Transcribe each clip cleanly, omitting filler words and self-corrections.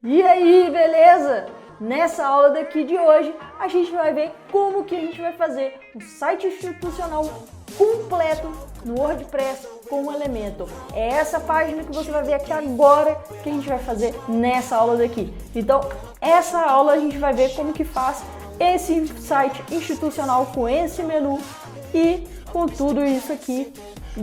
E aí, beleza? Nessa aula daqui de hoje, a gente vai ver como que a gente vai fazer um site institucional completo no WordPress com o Elementor. É essa página que você vai ver aqui agora que a gente vai fazer nessa aula daqui. Então, essa aula a gente vai ver como que faz esse site institucional com esse menu e com tudo isso aqui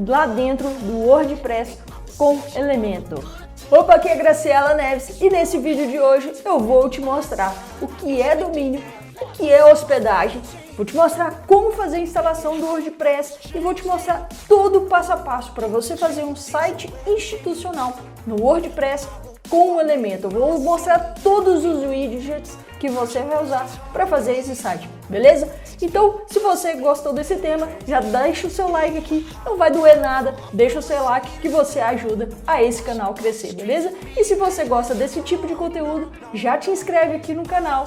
lá dentro do WordPress com Elementor. Opa, aqui é Graciela Neves e nesse vídeo de hoje eu vou te mostrar o que é domínio, o que é hospedagem, vou te mostrar como fazer a instalação do WordPress e vou te mostrar todo o passo a passo para você fazer um site institucional no WordPress com o Elementor. Vou mostrar todos os widgets que você vai usar para fazer esse site, beleza? Então, se você gostou desse tema, já deixa o seu like aqui, não vai doer nada, deixa o seu like que você ajuda a esse canal crescer, beleza? E se você gosta desse tipo de conteúdo, já te inscreve aqui no canal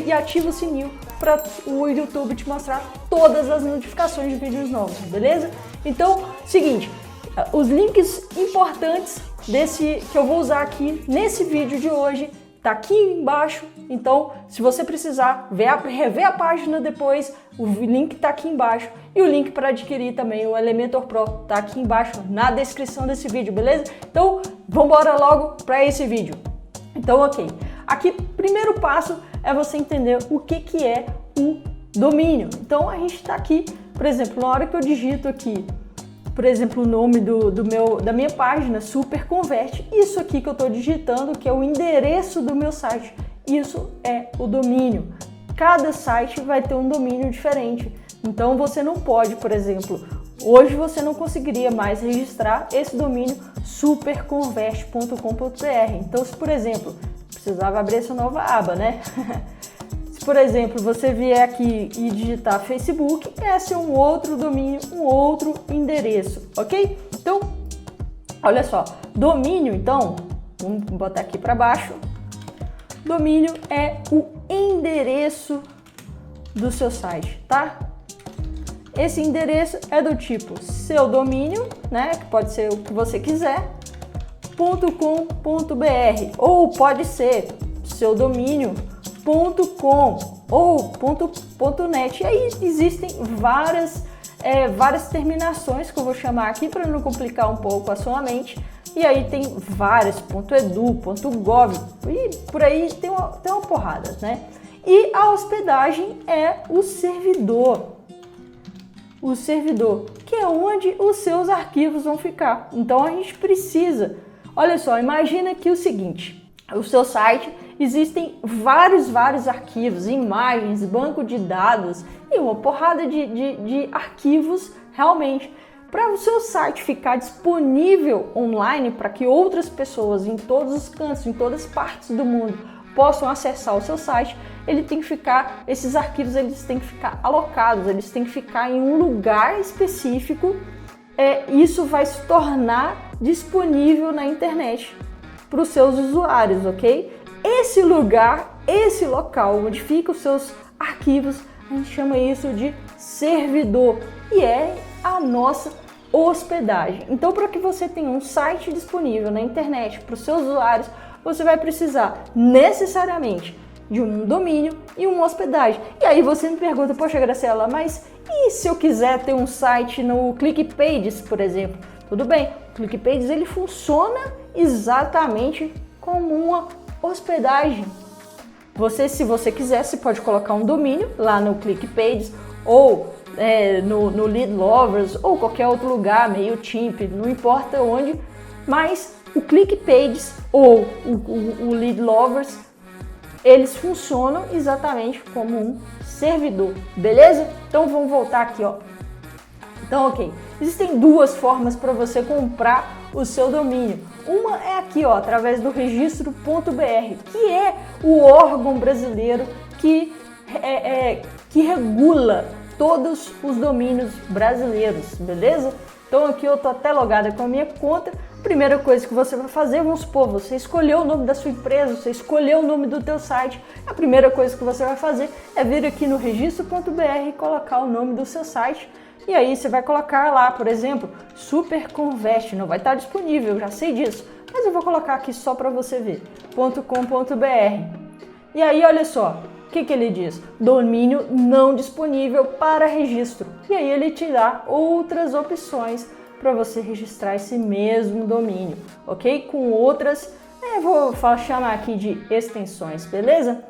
e ativa o sininho para o YouTube te mostrar todas as notificações de vídeos novos, beleza? Então, seguinte, os links importantes que eu vou usar aqui nesse vídeo de hoje tá aqui embaixo. Então, se você precisar rever a página depois, o link tá aqui embaixo e o link para adquirir também o Elementor Pro tá aqui embaixo na descrição desse vídeo, beleza? Então, vamos embora logo para esse vídeo. Então, ok. Aqui, primeiro passo é você entender o que é um domínio. Então, a gente tá aqui, por exemplo, na hora que eu digito aqui, por exemplo, o nome da minha página, SuperConvert, isso aqui que eu estou digitando, que é o endereço do meu site, isso é o domínio. Cada site vai ter um domínio diferente, então você não pode, por exemplo, hoje você não conseguiria mais registrar esse domínio superconvert.com.br. Então, se por exemplo, precisava abrir essa nova aba, né? Por exemplo, você vier aqui e digitar Facebook, esse é um outro domínio, um outro endereço, ok? Então, olha só, domínio, então, vamos botar aqui para baixo, domínio é o endereço do seu site, tá? Esse endereço é do tipo seu domínio, né, que pode ser o que você quiser, .com.br, ou pode ser seu domínio.com ou .net. E aí existem várias terminações que eu vou chamar aqui para não complicar um pouco a sua mente. E aí tem várias, .edu, .gov e por aí tem uma porrada, né? E a hospedagem é o servidor. O servidor, que é onde os seus arquivos vão ficar. Então a gente precisa, olha só, imagina que o seguinte, o seu site existem vários arquivos, imagens, banco de dados e uma porrada de arquivos realmente. Para o seu site ficar disponível online para que outras pessoas em todos os cantos, em todas as partes do mundo possam acessar o seu site, esses arquivos eles têm que ficar alocados, eles têm que ficar em um lugar específico. Isso vai se tornar disponível na internet para os seus usuários, ok? Esse lugar, esse local onde ficam os seus arquivos, a gente chama isso de servidor e é a nossa hospedagem. Então, para que você tenha um site disponível na internet para os seus usuários, você vai precisar necessariamente de um domínio e uma hospedagem. E aí você me pergunta, poxa Graciela, mas e se eu quiser ter um site no ClickPages, por exemplo? Tudo bem, o ClickPages ele funciona exatamente como uma hospedagem. Se você quiser, você pode colocar um domínio lá no ClickPages ou no Lead Lovers ou qualquer outro lugar, MailChimp, não importa onde, mas o ClickPages ou o Lead Lovers, eles funcionam exatamente como um servidor, beleza? Então vamos voltar aqui, ó. Então, ok, existem duas formas para você comprar o seu domínio. Uma é aqui, ó, através do registro.br, que é o órgão brasileiro que regula todos os domínios brasileiros, beleza? Então aqui eu tô até logada com a minha conta. Primeira coisa que você vai fazer, vamos supor, você escolheu o nome da sua empresa, você escolheu o nome do teu site. A primeira coisa que você vai fazer é vir aqui no registro.br e colocar o nome do seu site. E aí você vai colocar lá, por exemplo, SuperConvert, não vai estar disponível, já sei disso, mas eu vou colocar aqui só para você ver, .com.br. E aí, olha só, o que ele diz? Domínio não disponível para registro. E aí ele te dá outras opções para você registrar esse mesmo domínio, ok? Com outras, vou chamar aqui de extensões, beleza?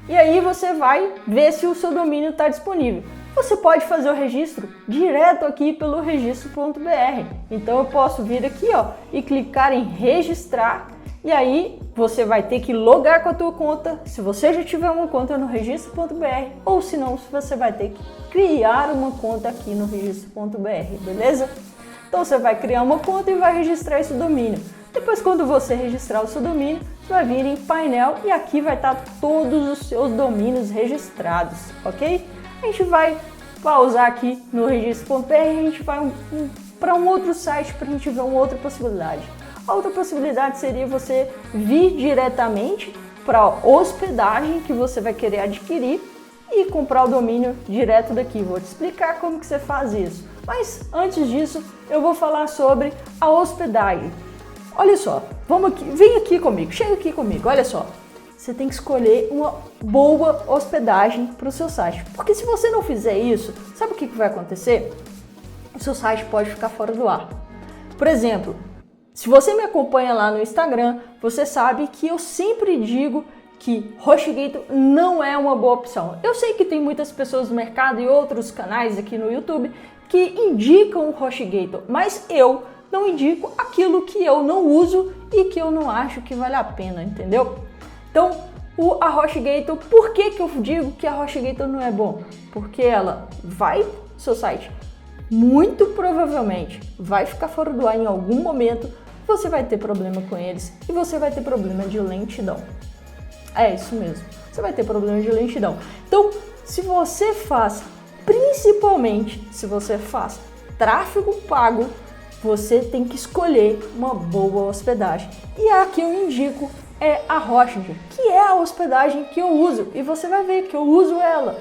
E aí você vai ver se o seu domínio está disponível. Você pode fazer o registro direto aqui pelo registro.br. Então eu posso vir aqui, ó, e clicar em registrar. E aí você vai ter que logar com a tua conta, se você já tiver uma conta no registro.br, ou se não, você vai ter que criar uma conta aqui no registro.br, beleza? Então você vai criar uma conta e vai registrar esse domínio. Depois, quando você registrar o seu domínio, você vai vir em painel e aqui vai estar todos os seus domínios registrados, ok? A gente vai pausar aqui no registro.br e a gente vai para um outro site para a gente ver uma outra possibilidade. A outra possibilidade seria você vir diretamente para a hospedagem que você vai querer adquirir e comprar o domínio direto daqui. Vou te explicar como que você faz isso. Mas antes disso, eu vou falar sobre a hospedagem. Olha só, vamos aqui, vem aqui comigo, chega aqui comigo, olha só. Você tem que escolher uma boa hospedagem para o seu site. Porque se você não fizer isso, sabe o que vai acontecer? O seu site pode ficar fora do ar. Por exemplo, se você me acompanha lá no Instagram, você sabe que eu sempre digo que HostGator não é uma boa opção. Eu sei que tem muitas pessoas no mercado e outros canais aqui no YouTube que indicam o HostGator, mas eu não indico aquilo que eu não uso e que eu não acho que vale a pena, entendeu? Então, a HostGator, por que eu digo que a HostGator não é bom? Porque ela vai, seu site, muito provavelmente vai ficar fora do ar em algum momento, você vai ter problema com eles e você vai ter problema de lentidão. É isso mesmo, você vai ter problema de lentidão. Então, se você faz, principalmente se você faz tráfego pago, você tem que escolher uma boa hospedagem. E a que eu indico é a Hostgator, que é a hospedagem que eu uso. E você vai ver que eu uso ela.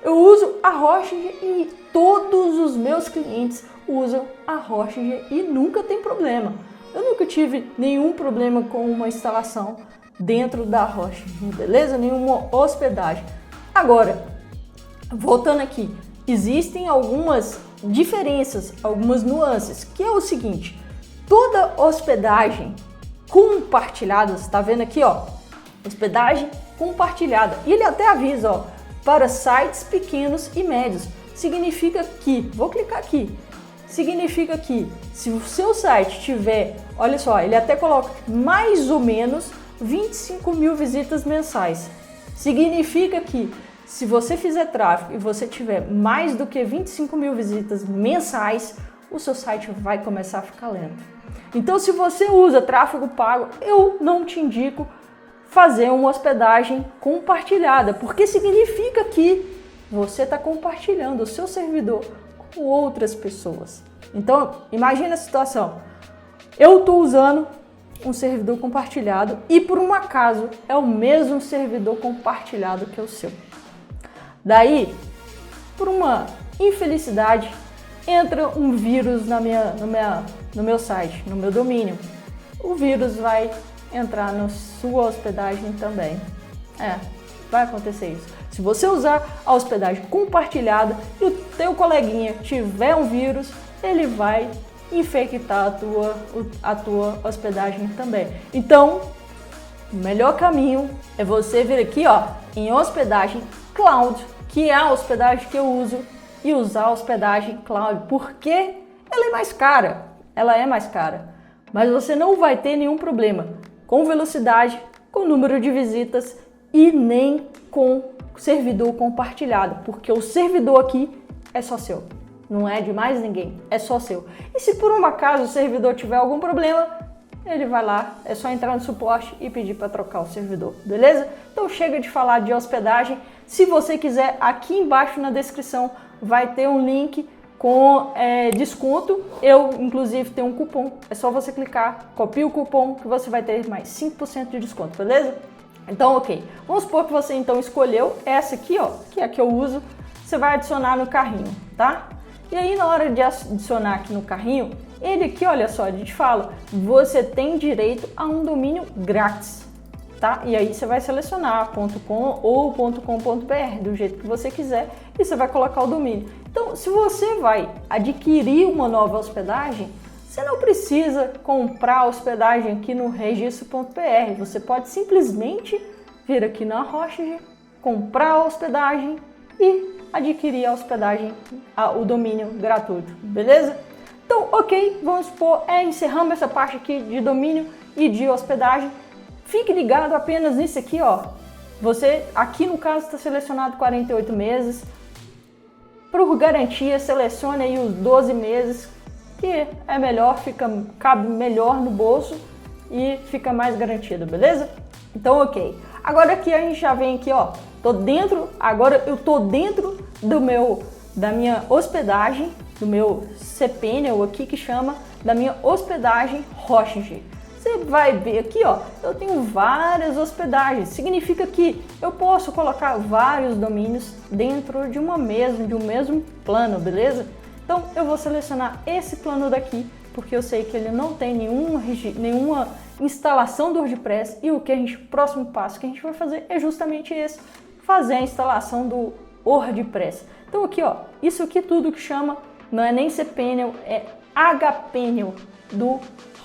Eu uso a Hostgator e todos os meus clientes usam a Hostgator e nunca tem problema. Eu nunca tive nenhum problema com uma instalação dentro da Hostgator, beleza? Nenhuma hospedagem. Agora, voltando aqui, existem algumas diferenças, algumas nuances, que é o seguinte: toda hospedagem compartilhada, você está vendo aqui, ó, hospedagem compartilhada, e ele até avisa, ó, para sites pequenos e médios, significa que, vou clicar aqui, significa que se o seu site tiver, olha só, ele até coloca mais ou menos 25 mil visitas mensais, significa que se você fizer tráfego e você tiver mais do que 25 mil visitas mensais, o seu site vai começar a ficar lento. Então, se você usa tráfego pago, eu não te indico fazer uma hospedagem compartilhada, porque significa que você está compartilhando o seu servidor com outras pessoas. Então, imagine a situação. Eu estou usando um servidor compartilhado e, por um acaso, é o mesmo servidor compartilhado que o seu. Daí, por uma infelicidade, entra um vírus no meu site, no meu domínio. O vírus vai entrar na sua hospedagem também. Vai acontecer isso. Se você usar a hospedagem compartilhada e o teu coleguinha tiver um vírus, ele vai infectar a tua hospedagem também. Então, o melhor caminho é você vir aqui, ó, em hospedagem cloud, que é a hospedagem que eu uso, e usar a hospedagem cloud, porque ela é mais cara. Ela é mais cara, mas você não vai ter nenhum problema com velocidade, com número de visitas e nem com servidor compartilhado, porque o servidor aqui é só seu, não é de mais ninguém, é só seu. E se por um acaso o servidor tiver algum problema, ele vai lá, é só entrar no suporte e pedir para trocar o servidor, beleza? Então chega de falar de hospedagem. Se você quiser, aqui embaixo na descrição vai ter um link com desconto. Eu, inclusive, tenho um cupom. É só você clicar, copia o cupom que você vai ter mais 5% de desconto, beleza? Então, ok. Vamos supor que você, então, escolheu essa aqui, ó, que é a que eu uso. Você vai adicionar no carrinho, tá? E aí, na hora de adicionar aqui no carrinho, Ele aqui, olha só, a gente fala, você tem direito a um domínio grátis, tá? E aí você vai selecionar .com ou .com.br, do jeito que você quiser, e você vai colocar o domínio. Então, se você vai adquirir uma nova hospedagem, você não precisa comprar a hospedagem aqui no registro.br, você pode simplesmente vir aqui na Hosting, comprar a hospedagem e adquirir a hospedagem, o domínio gratuito, beleza? Então, ok, vamos supor, encerramos essa parte aqui de domínio e de hospedagem. Fique ligado apenas nisso aqui, ó. Você, aqui no caso, está selecionado 48 meses. Por garantia, selecione aí os 12 meses, que é melhor, cabe melhor no bolso e fica mais garantido, beleza? Então, ok. Agora aqui a gente já vem aqui, ó. Agora eu tô dentro da minha hospedagem, do meu cPanel aqui que chama da minha hospedagem Hosting. Você vai ver aqui, ó, eu tenho várias hospedagens. Significa que eu posso colocar vários domínios dentro de um mesmo plano, beleza? Então eu vou selecionar esse plano daqui, porque eu sei que ele não tem nenhuma instalação do WordPress e o próximo passo que a gente vai fazer é justamente esse, fazer a instalação do WordPress. Então aqui, ó, isso aqui tudo que chama, não é nem cPanel, é hPanel do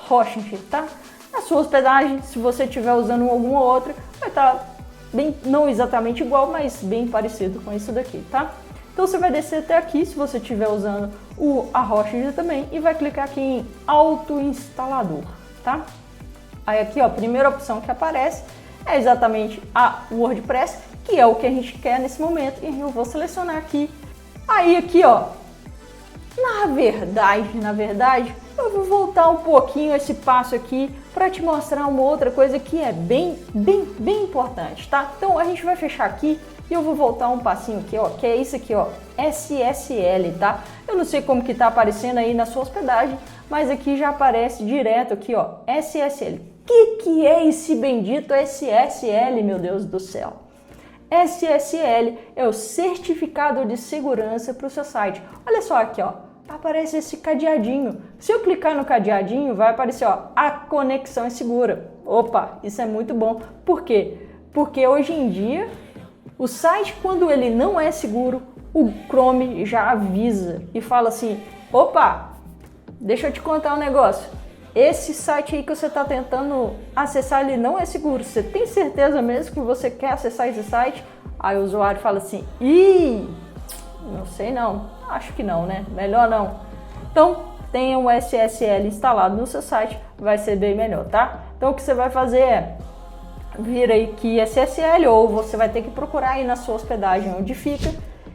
Hosting, tá? A sua hospedagem, se você estiver usando alguma outra, vai estar bem, não exatamente igual, mas bem parecido com isso daqui, tá? Então você vai descer até aqui, se você estiver usando a Hosting também, e vai clicar aqui em Auto-instalador, tá? Aí aqui, ó, a primeira opção que aparece é exatamente a WordPress, que é o que a gente quer nesse momento, e eu vou selecionar aqui. Aí aqui, ó, na verdade, eu vou voltar um pouquinho esse passo aqui para te mostrar uma outra coisa que é bem importante, tá? Então a gente vai fechar aqui e eu vou voltar um passinho aqui, ó, que é isso aqui, ó, SSL, tá? Eu não sei como que tá aparecendo aí na sua hospedagem, mas aqui já aparece direto aqui, ó, SSL. Que é esse bendito SSL, meu Deus do céu? SSL é o certificado de segurança para o seu site. Olha só aqui, ó. Aparece esse cadeadinho. Se eu clicar no cadeadinho, vai aparecer, ó, a conexão é segura. Opa, isso é muito bom. Por quê? Porque hoje em dia, o site, quando ele não é seguro, o Chrome já avisa e fala assim, opa, deixa eu te contar um negócio. Esse site aí que você está tentando acessar, ele não é seguro. Você tem certeza mesmo que você quer acessar esse site? Aí o usuário fala assim, não sei não. Acho que não, né? Melhor não. Então, tenha um SSL instalado no seu site, vai ser bem melhor, tá? Então, o que você vai fazer é vir aí que SSL, ou você vai ter que procurar aí na sua hospedagem onde fica,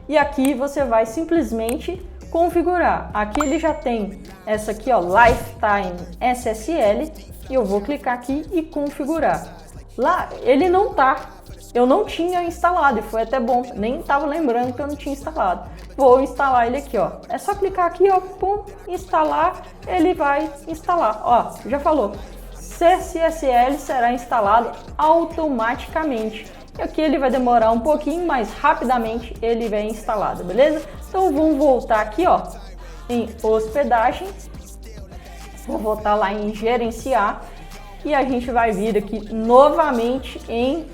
e aqui você vai simplesmente configurar. Aqui ele já tem essa aqui, ó, Lifetime SSL, e eu vou clicar aqui e configurar. Lá, ele não tá. Eu não tinha instalado e foi até bom, nem estava lembrando que eu não tinha instalado. Vou instalar ele aqui, ó. É só clicar aqui, ó, pum, instalar, ele vai instalar. Ó, já falou. SSL será instalado automaticamente. E aqui ele vai demorar um pouquinho, mas rapidamente ele vem instalado, beleza? Então vamos voltar aqui, ó, em hospedagem. Vou voltar lá em gerenciar. E a gente vai vir aqui novamente em,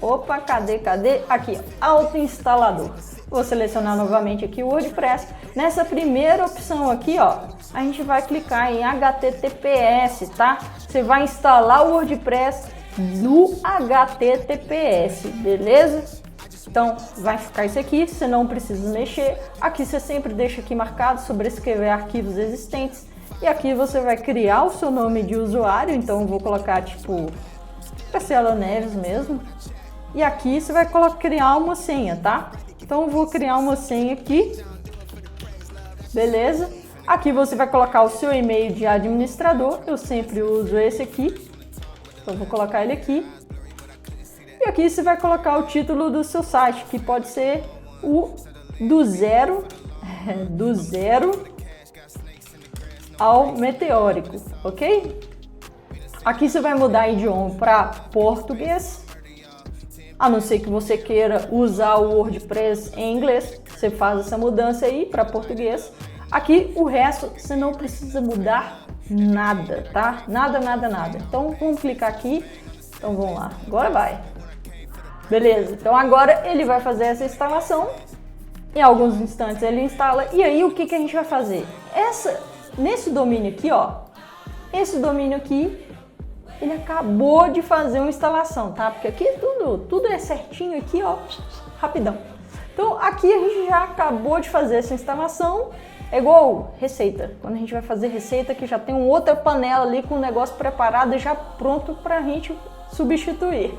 cadê? Aqui, autoinstalador. Vou selecionar novamente aqui o WordPress. Nessa primeira opção aqui, ó, a gente vai clicar em HTTPS, tá? Você vai instalar o WordPress no HTTPS, beleza? Então, vai ficar isso aqui, você não precisa mexer. Aqui você sempre deixa aqui marcado sobrescrever arquivos existentes. E aqui você vai criar o seu nome de usuário, então eu vou colocar tipo Priscila Neves mesmo. E aqui você vai criar uma senha, tá? Então eu vou criar uma senha aqui, beleza? Aqui você vai colocar o seu e-mail de administrador, eu sempre uso esse aqui, então eu vou colocar ele aqui. E aqui você vai colocar o título do seu site, que pode ser o do zero ao meteórico, ok? Aqui você vai mudar idioma para português, a não ser que você queira usar o WordPress em inglês, você faz essa mudança aí para português. Aqui o resto você não precisa mudar nada, tá? Nada, nada, nada. Então vamos clicar aqui. Então vamos lá, agora vai. Beleza, então agora ele vai fazer essa instalação. Em alguns instantes ele instala. E aí o que a gente vai fazer? Nesse domínio aqui, ó. Esse domínio aqui, ele acabou de fazer uma instalação, tá? Porque aqui tudo é certinho aqui, ó, rapidão. Então aqui a gente já acabou de fazer essa instalação. É igual receita. Quando a gente vai fazer receita, que já tem uma outra panela ali com o negócio preparado e já pronto pra gente substituir.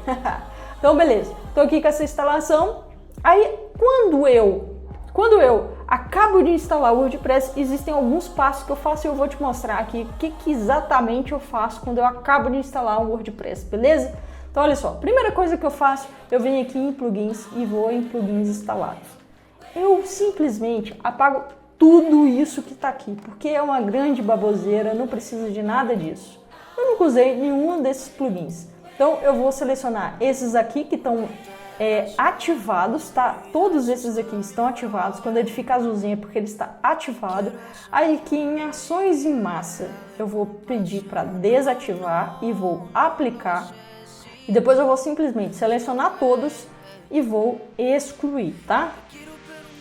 Então beleza, tô aqui com essa instalação. Aí quando eu acabo de instalar o WordPress, existem alguns passos que eu faço e eu vou te mostrar aqui o que exatamente eu faço quando eu acabo de instalar um WordPress, beleza? Então olha só, primeira coisa que eu faço, eu venho aqui em plugins e vou em plugins instalados. Eu simplesmente apago tudo isso que está aqui, porque é uma grande baboseira, não precisa de nada disso. Eu nunca usei nenhum desses plugins. Então eu vou selecionar esses aqui que estão ativados, tá? Todos esses aqui estão ativados. Quando ele fica azulzinho é porque ele está ativado. Aí aqui em ações em massa eu vou pedir para desativar e vou aplicar. E depois eu vou simplesmente selecionar todos e vou excluir, tá?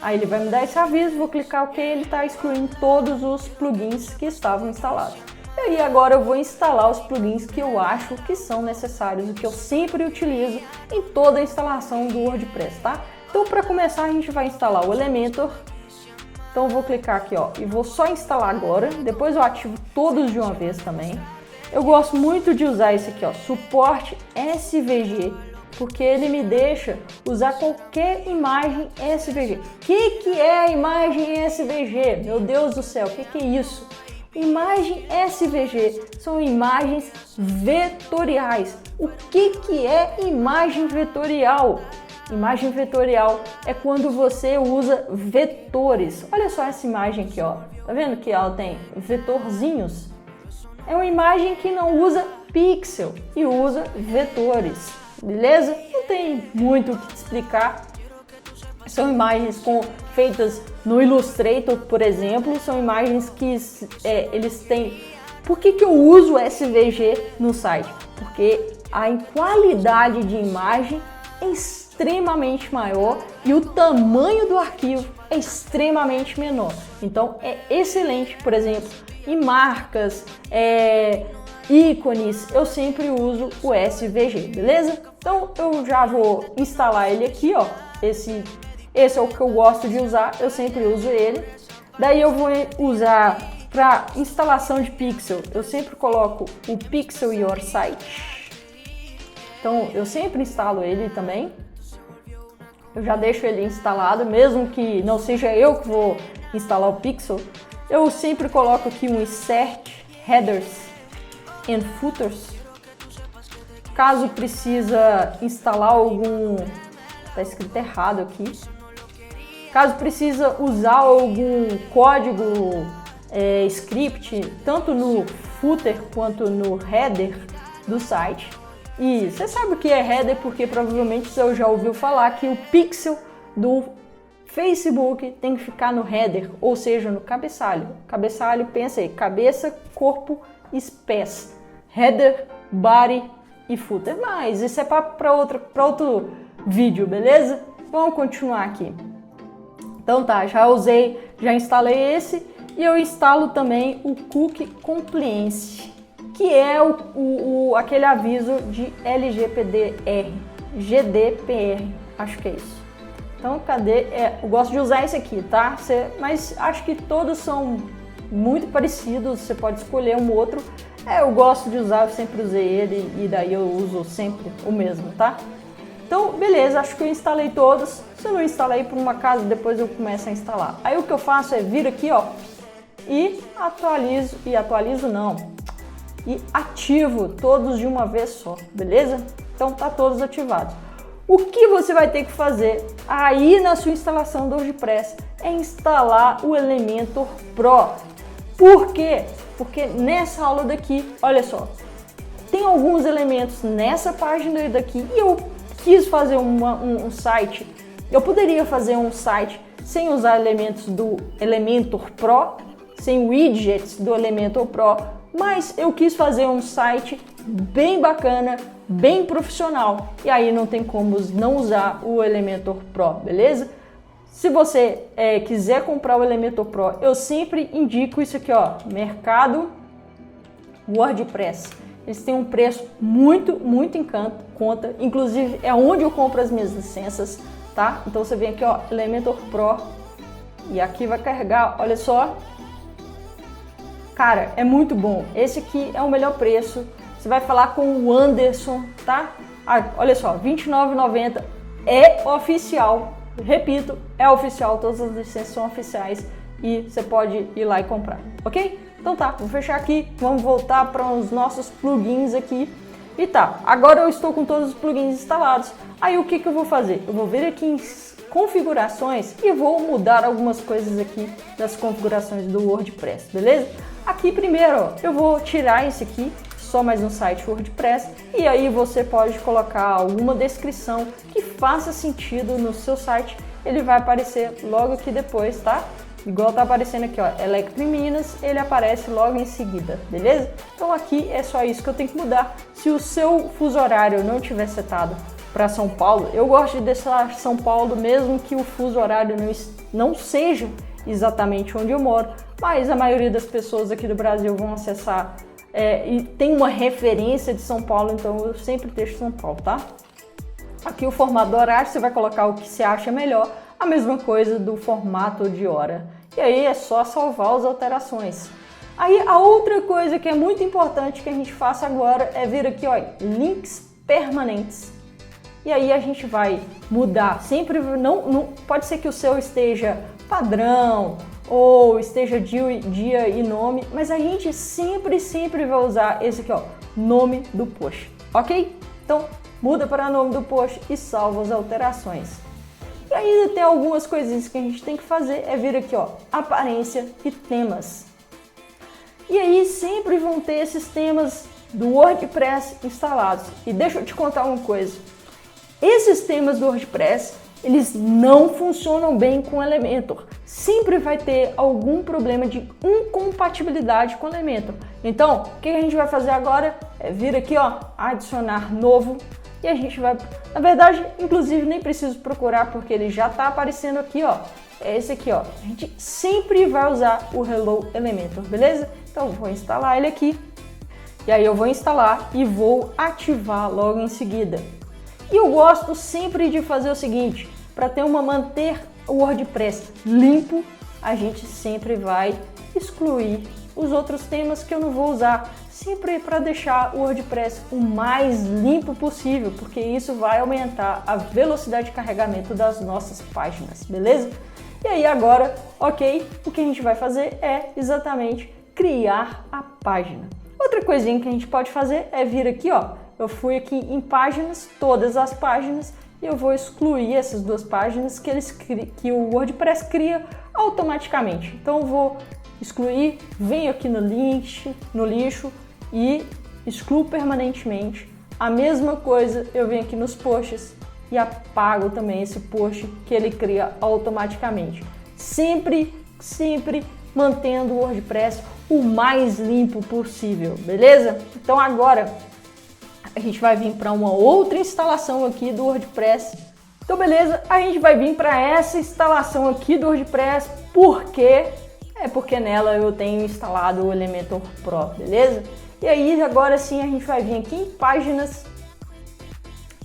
Aí ele vai me dar esse aviso, vou clicar OK, ele está excluindo todos os plugins que estavam instalados. E aí agora eu vou instalar os plugins que eu acho que são necessários, o que eu sempre utilizo em toda a instalação do WordPress, tá? Então para começar a gente vai instalar o Elementor. Então eu vou clicar aqui, ó, e vou só instalar agora, depois eu ativo todos de uma vez também. Eu gosto muito de usar esse aqui, ó, suporte SVG, porque ele me deixa usar qualquer imagem SVG. O que é a imagem SVG? Meu Deus do céu, o que é isso? Imagem SVG são imagens vetoriais. O que é imagem vetorial? Imagem vetorial é quando você usa vetores. Olha só essa imagem aqui, ó. Tá vendo que ela tem vetorzinhos? É uma imagem que não usa pixel e usa vetores. Beleza? Não tem muito o que explicar. São imagens feitas no Illustrator, por exemplo. São imagens que eles têm... Por que eu uso SVG no site? Porque a qualidade de imagem é extremamente maior e o tamanho do arquivo é extremamente menor. Então é excelente, por exemplo, em marcas, ícones, eu sempre uso o SVG, beleza? Então eu já vou instalar ele aqui, ó. Esse é o que eu gosto de usar, eu sempre uso ele. Daí eu vou usar para instalação de pixel, eu sempre coloco o Pixel Your Site. Então eu sempre instalo ele também. Eu já deixo ele instalado, mesmo que não seja eu que vou instalar o pixel. Eu sempre coloco aqui um Insert Headers and Footers. Caso precisa instalar algum... Tá escrito errado aqui. Caso precisa usar algum código script, tanto no footer quanto no header do site. E você sabe o que é header porque provavelmente você já ouviu falar que o pixel do Facebook tem que ficar no header, ou seja, no cabeçalho. Cabeçalho, pensa aí, cabeça, corpo e pés. Header, body e footer. Mas isso é para outro vídeo, beleza? Vamos continuar aqui. Então tá, já instalei esse e eu instalo também o Cookie Compliance, que é aquele aviso de GDPR, acho que é isso. Então, cadê? Eu gosto de usar esse aqui, tá? Mas acho que todos são muito parecidos, você pode escolher um outro. Eu gosto de usar, eu sempre usei ele e daí eu uso sempre o mesmo, tá? Então, beleza, acho que eu instalei todos. Se eu não instalei por uma casa, depois eu começo a instalar. Aí o que eu faço é vir aqui, ó, e e ativo todos de uma vez só, beleza? Então tá todos ativados. O que você vai ter que fazer aí na sua instalação do WordPress é instalar o Elementor Pro. Por quê? Porque nessa aula daqui, olha só, tem alguns elementos nessa página daqui e eu quis fazer um site. Eu poderia fazer um site sem usar elementos do Elementor Pro, sem widgets do Elementor Pro, mas eu quis fazer um site bem bacana, bem profissional, e aí não tem como não usar o Elementor Pro, beleza? Se você quiser comprar o Elementor Pro, eu sempre indico isso aqui, ó, Mercado WordPress. Eles têm um preço muito em conta, inclusive é onde eu compro as minhas licenças, tá? Então você vem aqui, ó, Elementor Pro, e aqui vai carregar, olha só. Cara, é muito bom. Esse aqui é o melhor preço. Você vai falar com o Anderson, tá? Olha só, R$ 29,90 é oficial. Repito, é oficial, todas as licenças são oficiais e você pode ir lá e comprar, ok? Então tá, vou fechar aqui, vamos voltar para os nossos plugins aqui. E tá, agora eu estou com todos os plugins instalados. Aí o que eu vou fazer? Eu vou vir aqui em configurações e vou mudar algumas coisas aqui das configurações do WordPress, beleza? Aqui primeiro, ó, eu vou tirar esse aqui, só mais um site WordPress, e aí você pode colocar alguma descrição que faça sentido no seu site, ele vai aparecer logo aqui depois, tá? Igual tá aparecendo aqui, ó, Electro Minas, ele aparece logo em seguida, beleza? Então aqui é só isso que eu tenho que mudar. Se o seu fuso horário não tiver setado para São Paulo, eu gosto de deixar São Paulo, mesmo que o fuso horário não seja exatamente onde eu moro, mas a maioria das pessoas aqui do Brasil vão acessar e tem uma referência de São Paulo, então eu sempre deixo São Paulo, tá? Aqui o formato do horário, você vai colocar o que você acha melhor, a mesma coisa do formato de hora. E aí é só salvar as alterações. Aí a outra coisa que é muito importante que a gente faça agora é vir aqui, ó, links permanentes. E aí a gente vai mudar, sempre não pode ser que o seu esteja padrão ou esteja dia e nome, mas a gente sempre vai usar esse aqui, ó, nome do post, ok? Então muda para nome do post e salva as alterações. E ainda tem algumas coisinhas que a gente tem que fazer, é vir aqui, ó, aparência e temas. E aí sempre vão ter esses temas do WordPress instalados. E deixa eu te contar uma coisa. Esses temas do WordPress, eles não funcionam bem com o Elementor. Sempre vai ter algum problema de incompatibilidade com o Elementor. Então, o que a gente vai fazer agora é vir aqui, ó, adicionar novo. E a gente vai, na verdade, inclusive nem preciso procurar porque ele já está aparecendo aqui, ó. É esse aqui, ó. A gente sempre vai usar o Hello Elementor, beleza? Então, eu vou instalar ele aqui. E aí eu vou instalar e vou ativar logo em seguida. E eu gosto sempre de fazer o seguinte, para manter o WordPress limpo, a gente sempre vai excluir os outros temas que eu não vou usar, sempre para deixar o WordPress o mais limpo possível, porque isso vai aumentar a velocidade de carregamento das nossas páginas, beleza? E aí agora, ok, o que a gente vai fazer é exatamente criar a página. Outra coisinha que a gente pode fazer é vir aqui, ó, eu fui aqui em páginas, todas as páginas, e eu vou excluir essas duas páginas que o WordPress cria automaticamente. Então eu vou excluir, venho aqui no lixo e excluo permanentemente. A mesma coisa eu venho aqui nos posts e apago também esse post que ele cria automaticamente. Sempre mantendo o WordPress o mais limpo possível, beleza? Então agora a gente vai vir para uma outra instalação aqui do WordPress. Então beleza, a gente vai vir para essa instalação aqui do WordPress, porque nela eu tenho instalado o Elementor Pro, beleza? E aí agora sim a gente vai vir aqui em páginas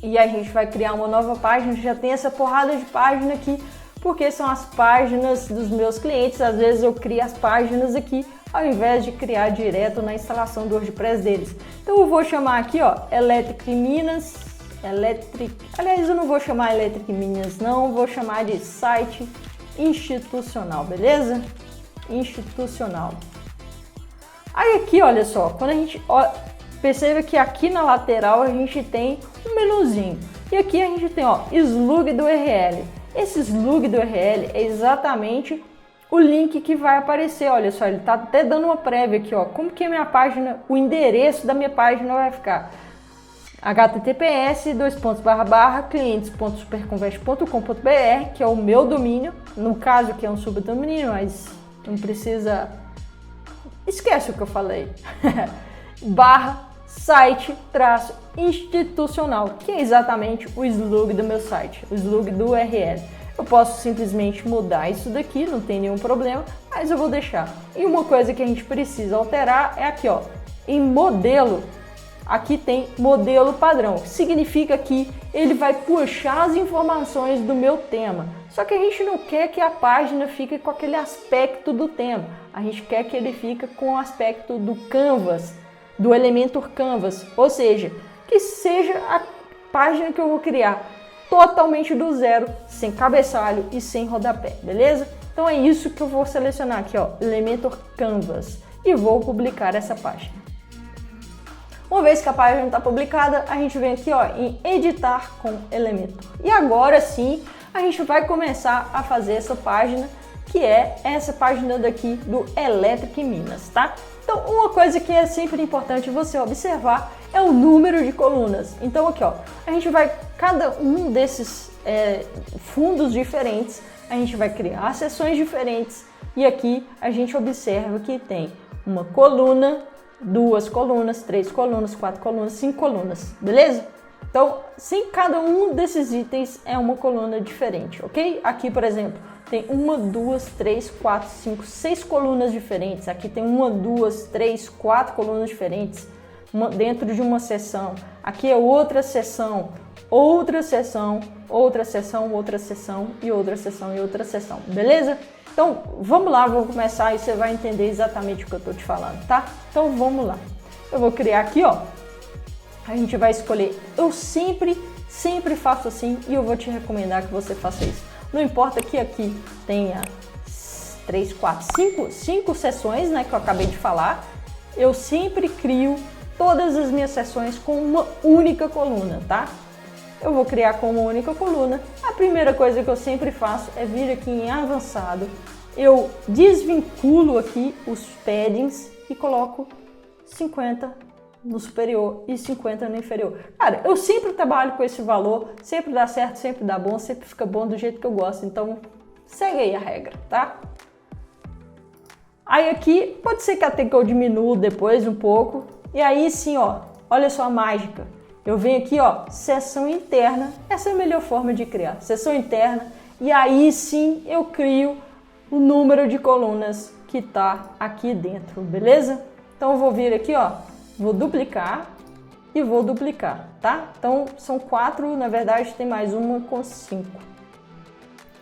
e a gente vai criar uma nova página. Já tem essa porrada de página aqui, porque são as páginas dos meus clientes. Às vezes eu crio as páginas aqui ao invés de criar direto na instalação do WordPress deles. Então eu vou chamar aqui, ó, Electric Minas, aliás, eu não vou chamar Electric Minas não, vou chamar de site institucional, beleza? Institucional. Aí aqui, olha só, quando a gente percebe que aqui na lateral a gente tem um menuzinho. E aqui a gente tem, ó, slug do URL. Esse slug do URL é exatamente o link que vai aparecer. Olha só, ele tá até dando uma prévia aqui, ó, como que a minha página, o endereço da minha página vai ficar. https://clientes.superconvert.com.br, que é o meu domínio, no caso que é um subdomínio, mas não precisa esquece o que eu falei. Barra site traço institucional, que é exatamente o slug do meu site, o slug do URL. Eu posso simplesmente mudar isso daqui, não tem nenhum problema, mas eu vou deixar. E uma coisa que a gente precisa alterar é aqui, ó, em modelo. Aqui tem modelo padrão, que significa que ele vai puxar as informações do meu tema. Só que a gente não quer que a página fique com aquele aspecto do tema. A gente quer que ele fique com o aspecto do Canvas, do Elementor Canvas. Ou seja, que seja a página que eu vou criar totalmente do zero, sem cabeçalho e sem rodapé, beleza? Então é isso que eu vou selecionar aqui, ó, Elementor Canvas, e vou publicar essa página. Uma vez que a página está publicada, a gente vem aqui, ó, em editar com Elementor. E agora sim, a gente vai começar a fazer essa página, que é essa página daqui do Electric Minas, tá? Então, uma coisa que é sempre importante você observar é o número de colunas. Então, aqui, ó, a gente vai, cada um desses fundos diferentes, a gente vai criar seções diferentes. E aqui a gente observa que tem uma coluna, 2 colunas, 3 colunas, 4 colunas, 5 colunas, beleza? Então, sim, cada um desses itens é uma coluna diferente, ok? Aqui, por exemplo, tem 1, 2, 3, 4, 5, 6 colunas diferentes. Aqui tem 1, 2, 3, 4 colunas diferentes dentro de uma seção. Aqui é outra seção, outra seção, outra seção, outra seção e outra seção e outra seção, beleza? Então, vamos lá, vou começar e você vai entender exatamente o que eu estou te falando, tá? Então, vamos lá. Eu vou criar aqui, ó. A gente vai escolher. Eu sempre faço assim e eu vou te recomendar que você faça isso. Não importa que aqui tenha 3, 4, 5 sessões, né, que eu acabei de falar. Eu sempre crio todas as minhas sessões com uma única coluna, tá? Eu vou criar com uma única coluna. A primeira coisa que eu sempre faço é vir aqui em avançado. Eu desvinculo aqui os paddings e coloco 50 no superior e 50 no inferior. Cara, eu sempre trabalho com esse valor, sempre dá certo, sempre dá bom, sempre fica bom do jeito que eu gosto. Então, segue aí a regra, tá? Aí aqui, pode ser que até que eu diminua depois um pouco. E aí sim, ó, olha só a mágica. Eu venho aqui, ó, seção interna. Essa é a melhor forma de criar. Seção interna. E aí sim eu crio o número de colunas que tá aqui dentro, beleza? Então eu vou vir aqui, ó, vou duplicar e vou duplicar, tá? Então são 4, na verdade tem mais uma com 5.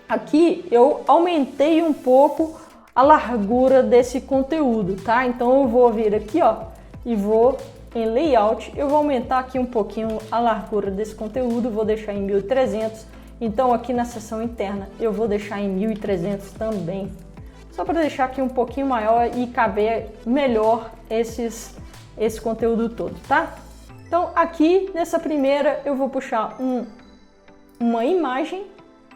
Aqui eu aumentei um pouco a largura desse conteúdo, tá? Então eu vou vir aqui, ó, e vou em layout, eu vou aumentar aqui um pouquinho a largura desse conteúdo, vou deixar em 1300. Então aqui na seção interna eu vou deixar em 1300 também. Só para deixar aqui um pouquinho maior e caber melhor esse conteúdo todo, tá? Então aqui nessa primeira eu vou puxar uma imagem.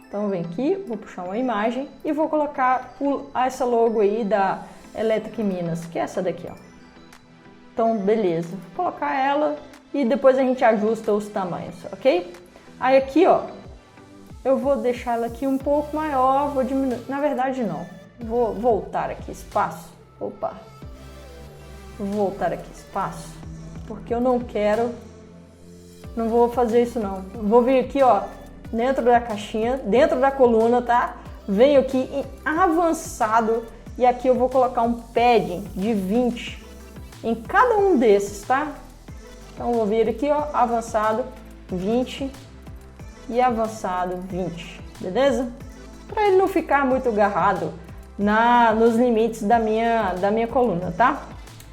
Então vem aqui, vou puxar uma imagem e vou colocar essa logo aí da Electric Minas, que é essa daqui, ó. Então beleza, vou colocar ela e depois a gente ajusta os tamanhos, ok? Aí aqui, ó, eu vou deixar ela aqui um pouco maior, vou diminuir, na verdade não, vou voltar aqui espaço, opa, vou voltar aqui espaço, porque eu não vou fazer isso não, vou vir aqui, ó, dentro da caixinha, dentro da coluna, tá? Venho aqui em avançado e aqui eu vou colocar um padding de 20 em cada um desses, tá? Então eu vou vir aqui, ó, avançado 20 e avançado 20, beleza? Para ele não ficar muito agarrado nos limites da minha coluna, tá?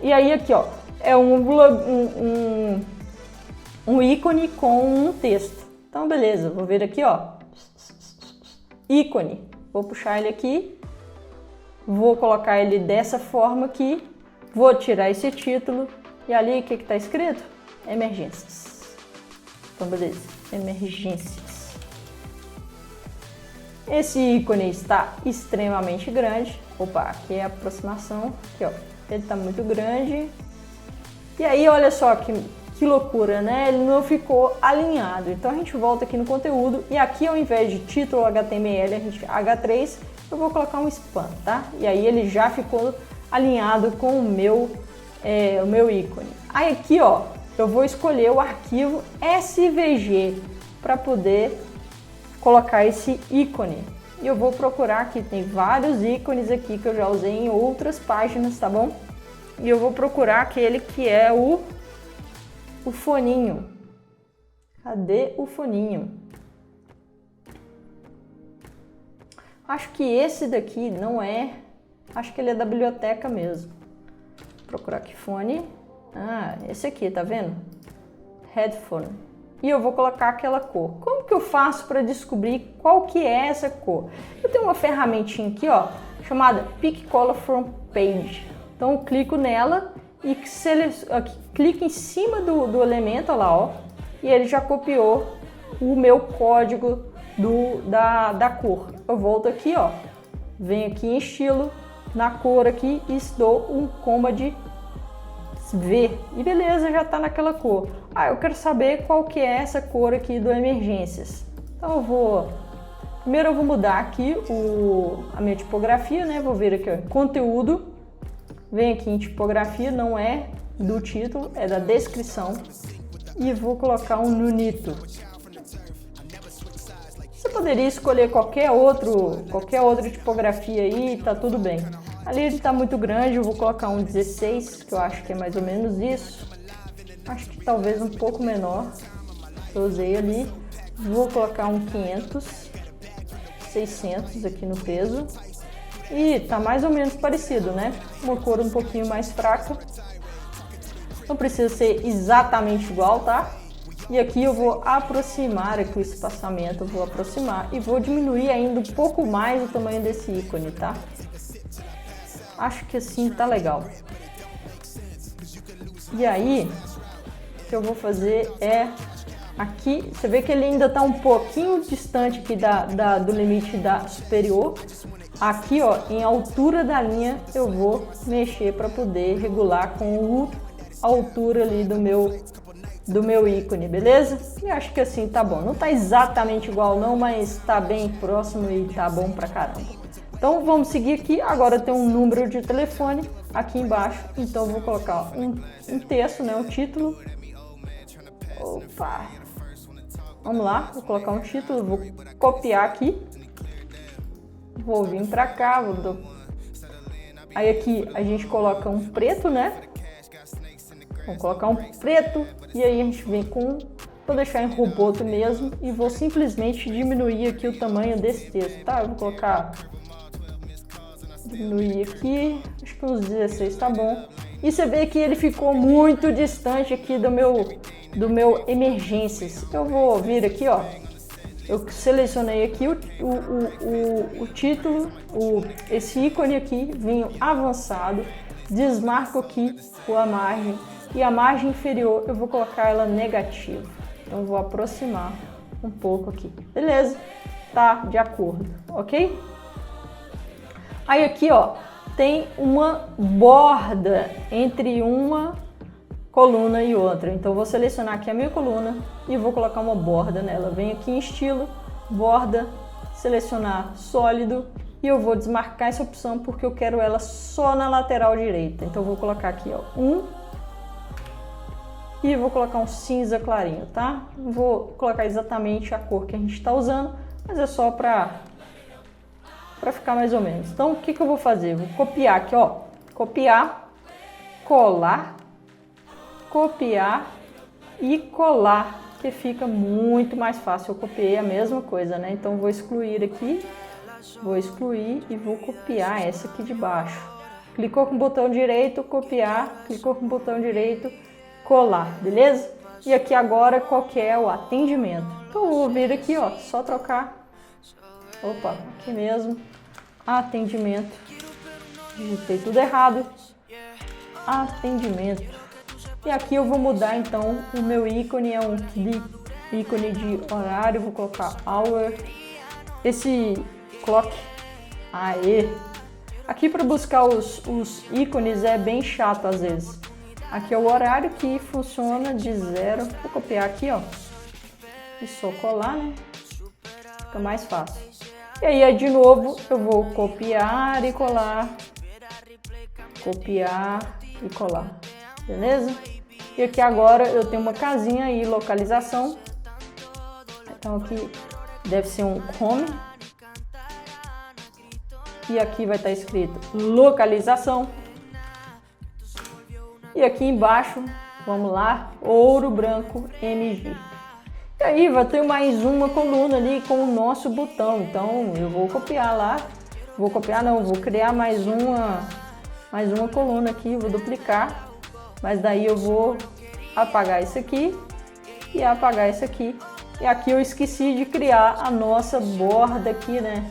E aí aqui, ó, é um ícone com um texto. Então beleza, vou vir aqui, ó, ícone, vou puxar ele aqui, vou colocar ele dessa forma aqui, vou tirar esse título e ali o que está escrito? Emergências. Então beleza, emergências. Esse ícone está extremamente grande. Opa, aqui é a aproximação, aqui ó, ele está muito grande. E aí olha só que loucura, né? Ele não ficou alinhado. Então a gente volta aqui no conteúdo e aqui ao invés de título HTML, a gente H3, eu vou colocar um span, tá? E aí ele já ficou alinhado com o meu ícone. Aí aqui, ó, eu vou escolher o arquivo SVG para poder colocar esse ícone. E eu vou procurar aqui, tem vários ícones aqui que eu já usei em outras páginas, tá bom? E eu vou procurar aquele que é o foninho. Cadê o foninho? Acho que esse daqui não é, acho que ele é da biblioteca mesmo. Vou procurar aqui fone. Ah, esse aqui, tá vendo? Headphone. E eu vou colocar aquela cor. Como que eu faço para descobrir qual que é essa cor? Eu tenho uma ferramentinha aqui, ó, chamada Pick Color from Page. Então eu clico nela e clico em cima do elemento, olha lá, ó, e ele já copiou o meu código da cor. Eu volto aqui, ó, venho aqui em estilo, na cor aqui e dou um Command V e beleza, já tá naquela cor. Ah, eu quero saber qual que é essa cor aqui do emergências. Então primeiro eu vou mudar aqui a minha tipografia, né? Vou vir aqui, ó, conteúdo, vem aqui em tipografia, não é do título, é da descrição e vou colocar um Nunito. Você poderia escolher qualquer outra tipografia aí, tá tudo bem. Ali ele está muito grande, eu vou colocar um 16, que eu acho que é mais ou menos isso. Acho que talvez um pouco menor, que eu usei ali. Vou colocar um 500, 600 aqui no peso. E tá mais ou menos parecido, né? Uma cor um pouquinho mais fraca. Não precisa ser exatamente igual, tá? E aqui eu vou aproximar aqui o espaçamento, vou aproximar e vou diminuir ainda um pouco mais o tamanho desse ícone, tá? Acho que assim tá legal. E aí, o que eu vou fazer é aqui, você vê que ele ainda tá um pouquinho distante aqui do limite da superior. Aqui, ó, em altura da linha, eu vou mexer para poder regular com a altura ali do meu ícone, beleza? E acho que assim tá bom. Não tá exatamente igual não, mas tá bem próximo e tá bom pra caramba. Então vamos seguir aqui, agora tem um número de telefone aqui embaixo, então vou colocar um texto, né, um título. Opa! Vamos lá, vou colocar um título, vou copiar aqui, vou vir pra cá, aí aqui a gente coloca um preto, né? Vou colocar um preto e aí a gente vem vou deixar em roboto mesmo e vou simplesmente diminuir aqui o tamanho desse texto, tá? Eu vou diminuir aqui, acho que uns 16 tá bom. E você vê que ele ficou muito distante aqui do meu emergências. Eu vou vir aqui, ó, eu selecionei aqui o título, esse ícone aqui, venho avançado, desmarco aqui a margem e a margem inferior eu vou colocar ela negativa. Então eu vou aproximar um pouco aqui, beleza? Tá de acordo, ok? Aí aqui, ó, tem uma borda entre uma coluna e outra. Então eu vou selecionar aqui a minha coluna e vou colocar uma borda nela. Venho aqui em estilo, borda, selecionar sólido e eu vou desmarcar essa opção porque eu quero ela só na lateral direita. Então eu vou colocar aqui, ó, e vou colocar um cinza clarinho, tá? Não vou colocar exatamente a cor que a gente está usando, mas é só para ficar mais ou menos. Então o que eu vou fazer? Vou copiar aqui, ó, copiar, colar, copiar e colar, que fica muito mais fácil. Eu copiei a mesma coisa, né? Então vou excluir aqui, vou excluir e vou copiar essa aqui de baixo. Clicou com o botão direito, copiar, clicou com o botão direito, colar, beleza? E aqui agora qual que é o atendimento? Então eu vou vir aqui, ó, só trocar, opa, aqui mesmo, atendimento, digitei tudo errado, atendimento. E aqui eu vou mudar então o meu ícone, é um ícone de horário, vou colocar hour, esse clock, aê. Aqui para buscar os ícones é bem chato às vezes. Aqui é o horário que funciona de 0, vou copiar aqui, ó, e só colar, né, fica mais fácil. E aí de novo eu vou copiar e colar, copiar e colar, beleza? E aqui agora eu tenho uma casinha aí, localização. Então aqui deve ser um home. E aqui vai estar escrito localização. E aqui embaixo, vamos lá, ouro branco MG. E aí vai ter mais uma coluna ali com o nosso botão. Então eu vou copiar lá. Vou copiar não, vou criar mais uma coluna aqui, vou duplicar. Mas daí eu vou apagar isso aqui e apagar isso aqui. E aqui eu esqueci de criar a nossa borda aqui, né?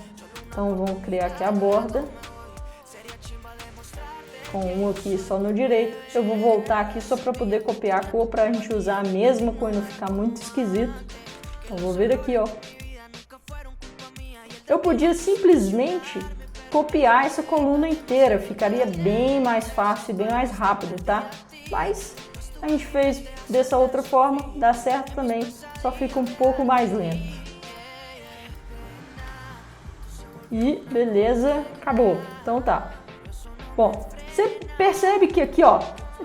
Então vamos criar aqui a borda. Com um aqui só no direito. Eu vou voltar aqui só para poder copiar a cor, para a gente usar a mesma cor e não ficar muito esquisito. Então vou vir aqui, ó. Eu podia simplesmente copiar essa coluna inteira, ficaria bem mais fácil e bem mais rápido, tá? Mas a gente fez dessa outra forma, dá certo também, só fica um pouco mais lento. E beleza, acabou. Então tá. Bom, você percebe que aqui, ó,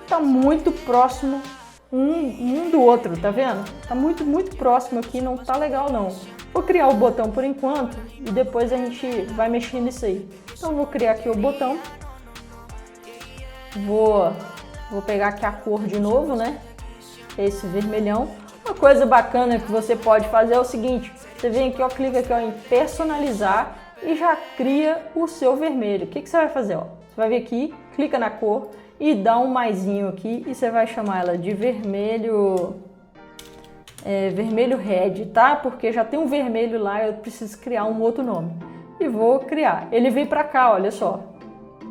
tá muito próximo um do outro, tá vendo? Tá muito próximo aqui, não tá legal não. Vou criar o botão por enquanto e depois a gente vai mexer nisso aí. Então vou criar aqui o botão. Vou pegar aqui a cor de novo, né? Esse vermelhão. Uma coisa bacana que você pode fazer é o seguinte. Você vem aqui, ó, clica aqui, ó, em personalizar e já cria o seu vermelho. O que você vai fazer, ó? Você vai vir aqui, clica na cor e dá um maisinho aqui e você vai chamar ela de vermelho, vermelho red, tá? Porque já tem um vermelho lá, eu preciso criar um outro nome. E vou criar. Ele vem pra cá, olha só.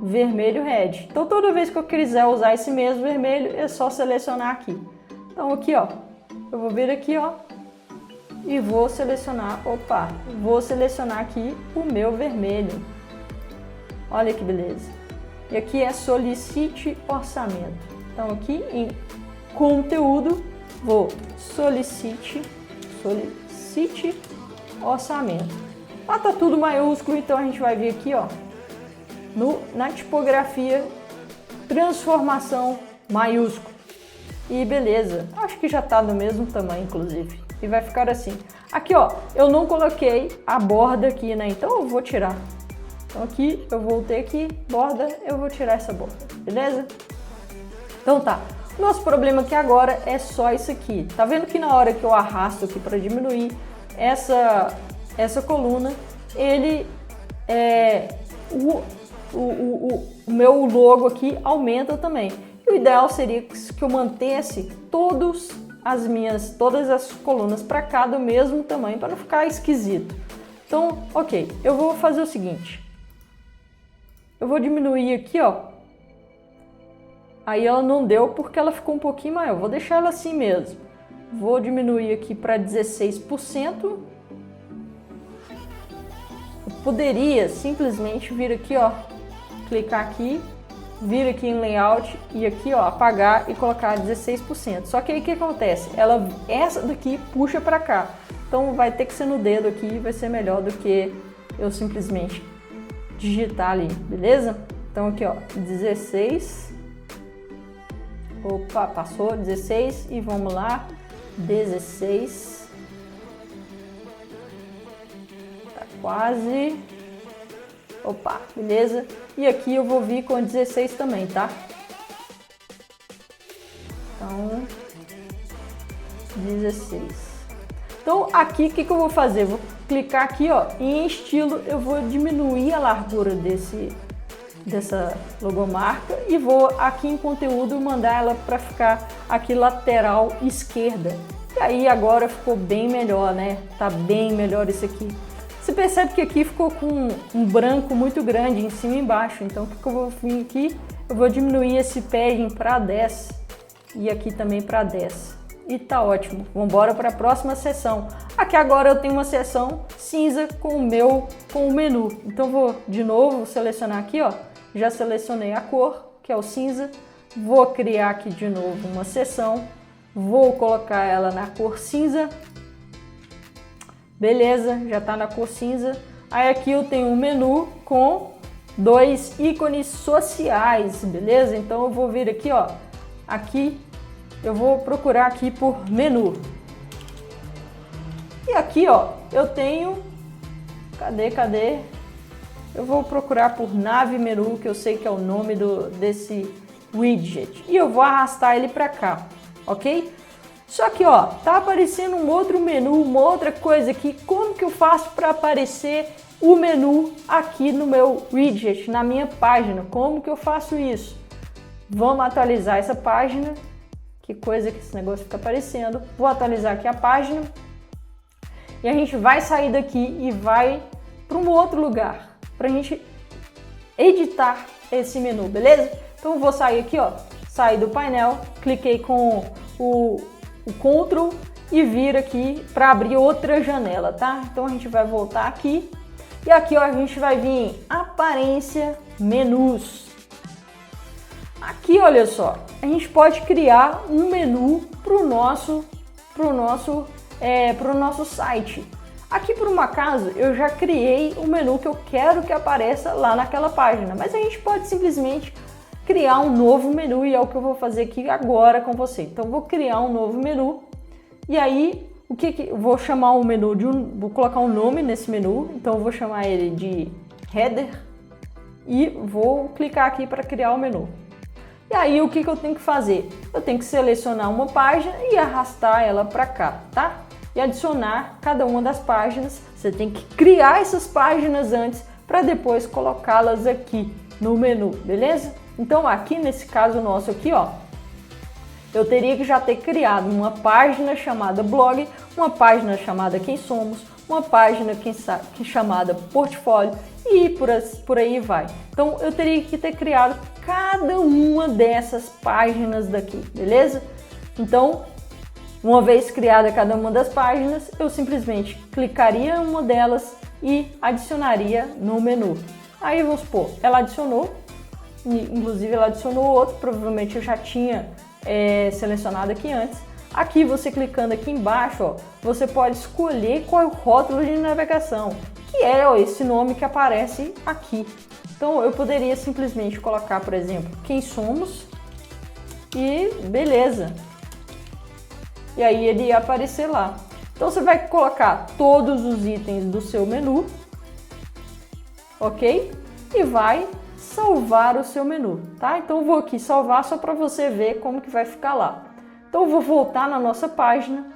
Vermelho red. Então toda vez que eu quiser usar esse mesmo vermelho, é só selecionar aqui. Então aqui, ó, eu vou vir aqui, ó, e vou selecionar, vou selecionar aqui o meu vermelho. Olha que beleza. E aqui é solicite orçamento. Então aqui em conteúdo, vou solicite orçamento. Lá tá tudo maiúsculo, então a gente vai vir aqui, ó, na tipografia, transformação maiúsculo. E beleza, acho que já tá do mesmo tamanho, inclusive. E vai ficar assim. Aqui, ó, eu não coloquei a borda aqui, né? Então eu vou tirar. Então aqui, eu voltei aqui, borda, eu vou tirar essa borda, beleza? Então tá. Nosso problema aqui agora é só isso aqui. Tá vendo que na hora que eu arrasto aqui para diminuir essa coluna, ele o meu logo aqui aumenta também. E o ideal seria que eu mantesse todas as colunas para cá do mesmo tamanho, para não ficar esquisito. Então, ok, eu vou fazer o seguinte. Eu vou diminuir aqui, ó. Aí ela não deu porque ela ficou um pouquinho maior. Vou deixar ela assim mesmo. Vou diminuir aqui para 16%. Eu poderia simplesmente vir aqui, ó, clicar aqui, vir aqui em layout e aqui, ó, apagar e colocar 16%. Só que aí o que acontece? Essa daqui puxa para cá. Então vai ter que ser no dedo aqui, vai ser melhor do que eu simplesmente digitar ali, beleza? Então aqui, ó, 16. Opa, passou 16 e vamos lá, 16. Tá quase. Opa, beleza? E aqui eu vou vir com 16 também, tá? Então, 16. Então aqui o que eu vou fazer? Vou clicar aqui, ó, em estilo, eu vou diminuir a largura dessa logomarca e vou aqui em conteúdo mandar ela para ficar aqui lateral esquerda. E aí agora ficou bem melhor, né? Tá bem melhor isso aqui. Você percebe que aqui ficou com um branco muito grande em cima e embaixo. Então o que eu vou vir aqui? Eu vou diminuir esse padding para 10 e aqui também para 10. E tá ótimo. Vamos embora para a próxima seção. Aqui agora eu tenho uma seção cinza com o menu. Então vou de novo selecionar aqui, ó. Já selecionei a cor, que é o cinza. Vou criar aqui de novo uma seção. Vou colocar ela na cor cinza. Beleza, já tá na cor cinza. Aí aqui eu tenho um menu com dois ícones sociais, beleza? Então eu vou vir aqui, ó, aqui eu vou procurar aqui por menu. E aqui, ó, eu tenho, cadê? Eu vou procurar por nave menu, que eu sei que é o nome desse widget. E eu vou arrastar ele para cá, ok? Só que, ó, tá aparecendo um outro menu, uma outra coisa aqui. Como que eu faço para aparecer o menu aqui no meu widget, na minha página? Como que eu faço isso? Vamos atualizar essa página. Que coisa que esse negócio fica aparecendo. Vou atualizar aqui a página. E a gente vai sair daqui e vai para um outro lugar, para a gente editar esse menu, beleza? Então eu vou sair aqui, ó, sair do painel, cliquei com o Ctrl e vir aqui para abrir outra janela, tá? Então a gente vai voltar aqui e aqui, ó, a gente vai vir em aparência, menus. Aqui, olha só, a gente pode criar um menu para o nosso site. Aqui, por um acaso, eu já criei o menu que eu quero que apareça lá naquela página, mas a gente pode simplesmente criar um novo menu e é o que eu vou fazer aqui agora com você. Então, vou criar um novo menu e aí, vou chamar o menu vou colocar um nome nesse menu, então eu vou chamar ele de header e vou clicar aqui para criar o menu. E aí, o que eu tenho que fazer? Eu tenho que selecionar uma página e arrastar ela para cá, tá? E adicionar cada uma das páginas. Você tem que criar essas páginas antes para depois colocá-las aqui no menu, beleza? Então, aqui nesse caso nosso aqui, ó, eu teria que já ter criado uma página chamada blog, uma página chamada Quem Somos, uma página chamada portfólio e por aí vai. Então, eu teria que ter criado cada uma dessas páginas daqui, beleza? Então, uma vez criada cada uma das páginas, eu simplesmente clicaria em uma delas e adicionaria no menu. Aí, vamos supor, ela adicionou, inclusive ela adicionou outro, provavelmente eu já tinha selecionado aqui antes. Aqui, você clicando aqui embaixo, ó, você pode escolher qual é o rótulo de navegação, que é esse nome que aparece aqui. Então, eu poderia simplesmente colocar, por exemplo, Quem Somos e beleza. E aí ele ia aparecer lá. Então, você vai colocar todos os itens do seu menu, ok? E vai salvar o seu menu, tá? Então, eu vou aqui salvar só para você ver como que vai ficar lá. Então, eu vou voltar na nossa página,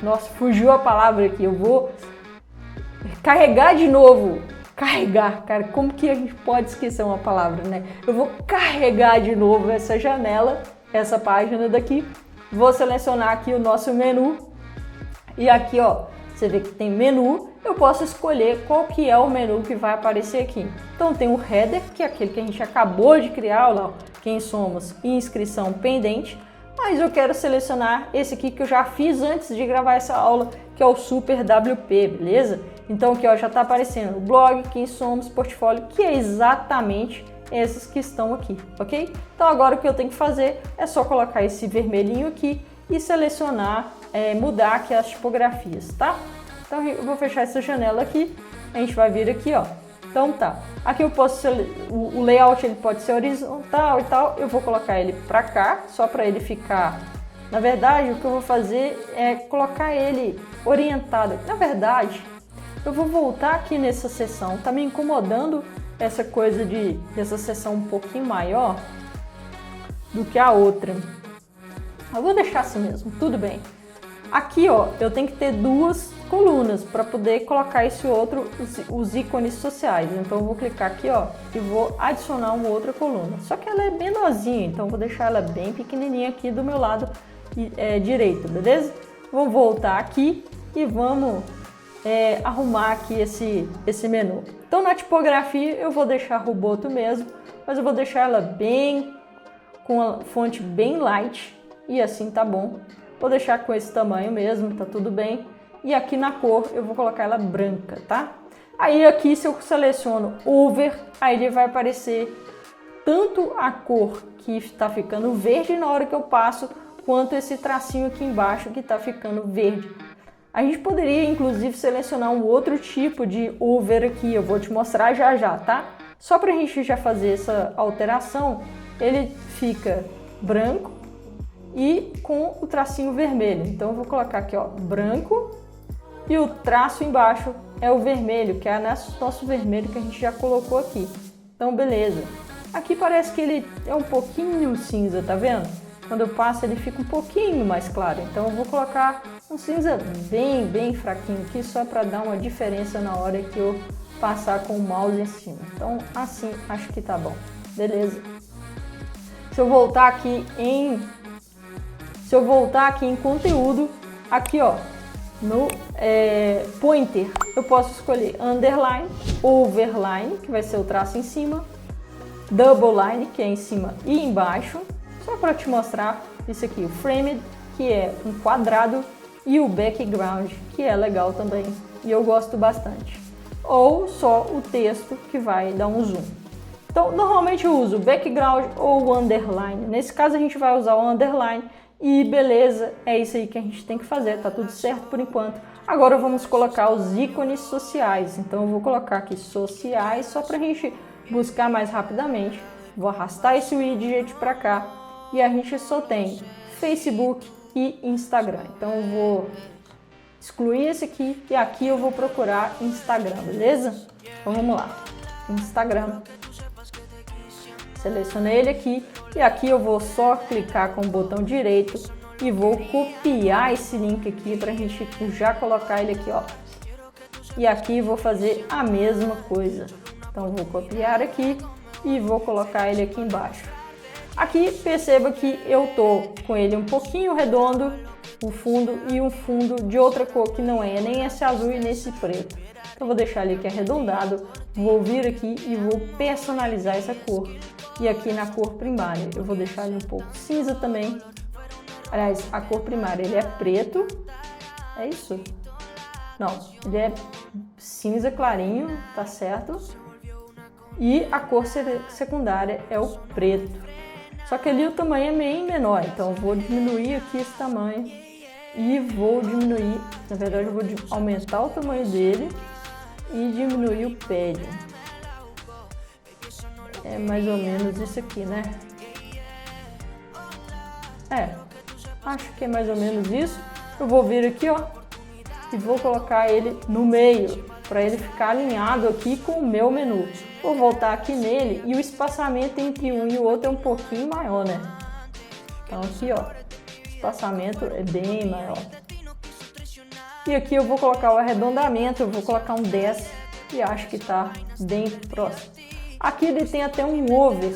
nossa, fugiu a palavra aqui, eu vou carregar de novo. Carregar, cara, como que a gente pode esquecer uma palavra, né? Eu vou carregar de novo essa janela, essa página daqui, vou selecionar aqui o nosso menu e aqui, ó, você vê que tem menu, eu posso escolher qual que é o menu que vai aparecer aqui. Então tem o header, que é aquele que a gente acabou de criar, lá, ó, Quem Somos e inscrição pendente, mas eu quero selecionar esse aqui que eu já fiz antes de gravar essa aula, que é o Super WP, beleza? Então aqui, ó, já está aparecendo o blog, Quem Somos, portfólio, que é exatamente esses que estão aqui, ok? Então agora o que eu tenho que fazer é só colocar esse vermelhinho aqui e selecionar, mudar aqui as tipografias, tá? Então eu vou fechar essa janela aqui, a gente vai vir aqui, ó. Então tá, aqui eu posso, o layout ele pode ser horizontal e tal, eu vou colocar ele para cá, só para ele ficar, na verdade o que eu vou fazer é colocar ele orientado, na verdade eu vou voltar aqui nessa seção, tá me incomodando essa coisa dessa seção um pouquinho maior do que a outra, eu vou deixar assim mesmo, tudo bem. Aqui, ó, eu tenho que ter duas colunas para poder colocar esse outro, os ícones sociais. Então eu vou clicar aqui, ó, e vou adicionar uma outra coluna. Só que ela é menorzinha, então eu vou deixar ela bem pequenininha aqui do meu lado direito, beleza? Vou voltar aqui e vamos arrumar aqui esse menu. Então na tipografia eu vou deixar Roboto mesmo, mas eu vou deixar ela bem com a fonte bem light e assim tá bom. Vou deixar com esse tamanho mesmo, tá tudo bem. E aqui na cor eu vou colocar ela branca, tá? Aí aqui se eu seleciono Over, aí ele vai aparecer tanto a cor que está ficando verde na hora que eu passo, quanto esse tracinho aqui embaixo que está ficando verde. A gente poderia, inclusive, selecionar um outro tipo de over aqui, eu vou te mostrar já já, tá? Só para a gente já fazer essa alteração, ele fica branco e com o tracinho vermelho. Então eu vou colocar aqui, ó, branco, e o traço embaixo é o vermelho, que é nosso vermelho que a gente já colocou aqui. Então beleza. Aqui parece que ele é um pouquinho cinza, tá vendo? Quando eu passo ele fica um pouquinho mais claro. Então eu vou colocar um cinza bem fraquinho aqui, só para dar uma diferença na hora que eu passar com o mouse em cima. Então assim acho que tá bom. Beleza. Se eu voltar aqui em conteúdo, aqui ó, no pointer, eu posso escolher underline, overline, que vai ser o traço em cima, double line, que é em cima e embaixo, só para te mostrar isso aqui, o framed, que é um quadrado, e o background, que é legal também, e eu gosto bastante. Ou só o texto, que vai dar um zoom. Então, normalmente eu uso background ou underline. Nesse caso a gente vai usar o underline e beleza, é isso aí que a gente tem que fazer, tá tudo certo por enquanto. Agora vamos colocar os ícones sociais. Então eu vou colocar aqui sociais só pra gente buscar mais rapidamente. Vou arrastar esse widget para cá e a gente só tem Facebook e Instagram. Então eu vou excluir esse aqui e aqui eu vou procurar Instagram, beleza? Então vamos lá, Instagram. Selecionei ele aqui e aqui eu vou só clicar com o botão direito e vou copiar esse link aqui para a gente já colocar ele aqui, ó. E aqui vou fazer a mesma coisa. Então vou copiar aqui e vou colocar ele aqui embaixo. Aqui perceba que eu tô com ele um pouquinho redondo, o fundo, e um fundo de outra cor que não é nem esse azul e nem esse preto. Então vou deixar ele aqui arredondado, vou vir aqui e vou personalizar essa cor. E aqui na cor primária eu vou deixar ele um pouco cinza também. Aliás, a cor primária ele é preto, é isso? Não, ele é cinza clarinho, tá certo? E a cor secundária é o preto. Só que ali o tamanho é bem menor, então eu vou diminuir aqui esse tamanho e vou diminuir, na verdade eu vou aumentar o tamanho dele e diminuir o padding. É mais ou menos isso aqui, né? Acho que é mais ou menos isso. Eu vou vir aqui, ó, e vou colocar ele no meio, para ele ficar alinhado aqui com o meu menu. Vou voltar aqui nele e o espaçamento entre um e o outro é um pouquinho maior, né? Então aqui, ó, o espaçamento é bem maior. E aqui eu vou colocar o arredondamento, eu vou colocar um 10 e acho que tá bem próximo. Aqui ele tem até um over,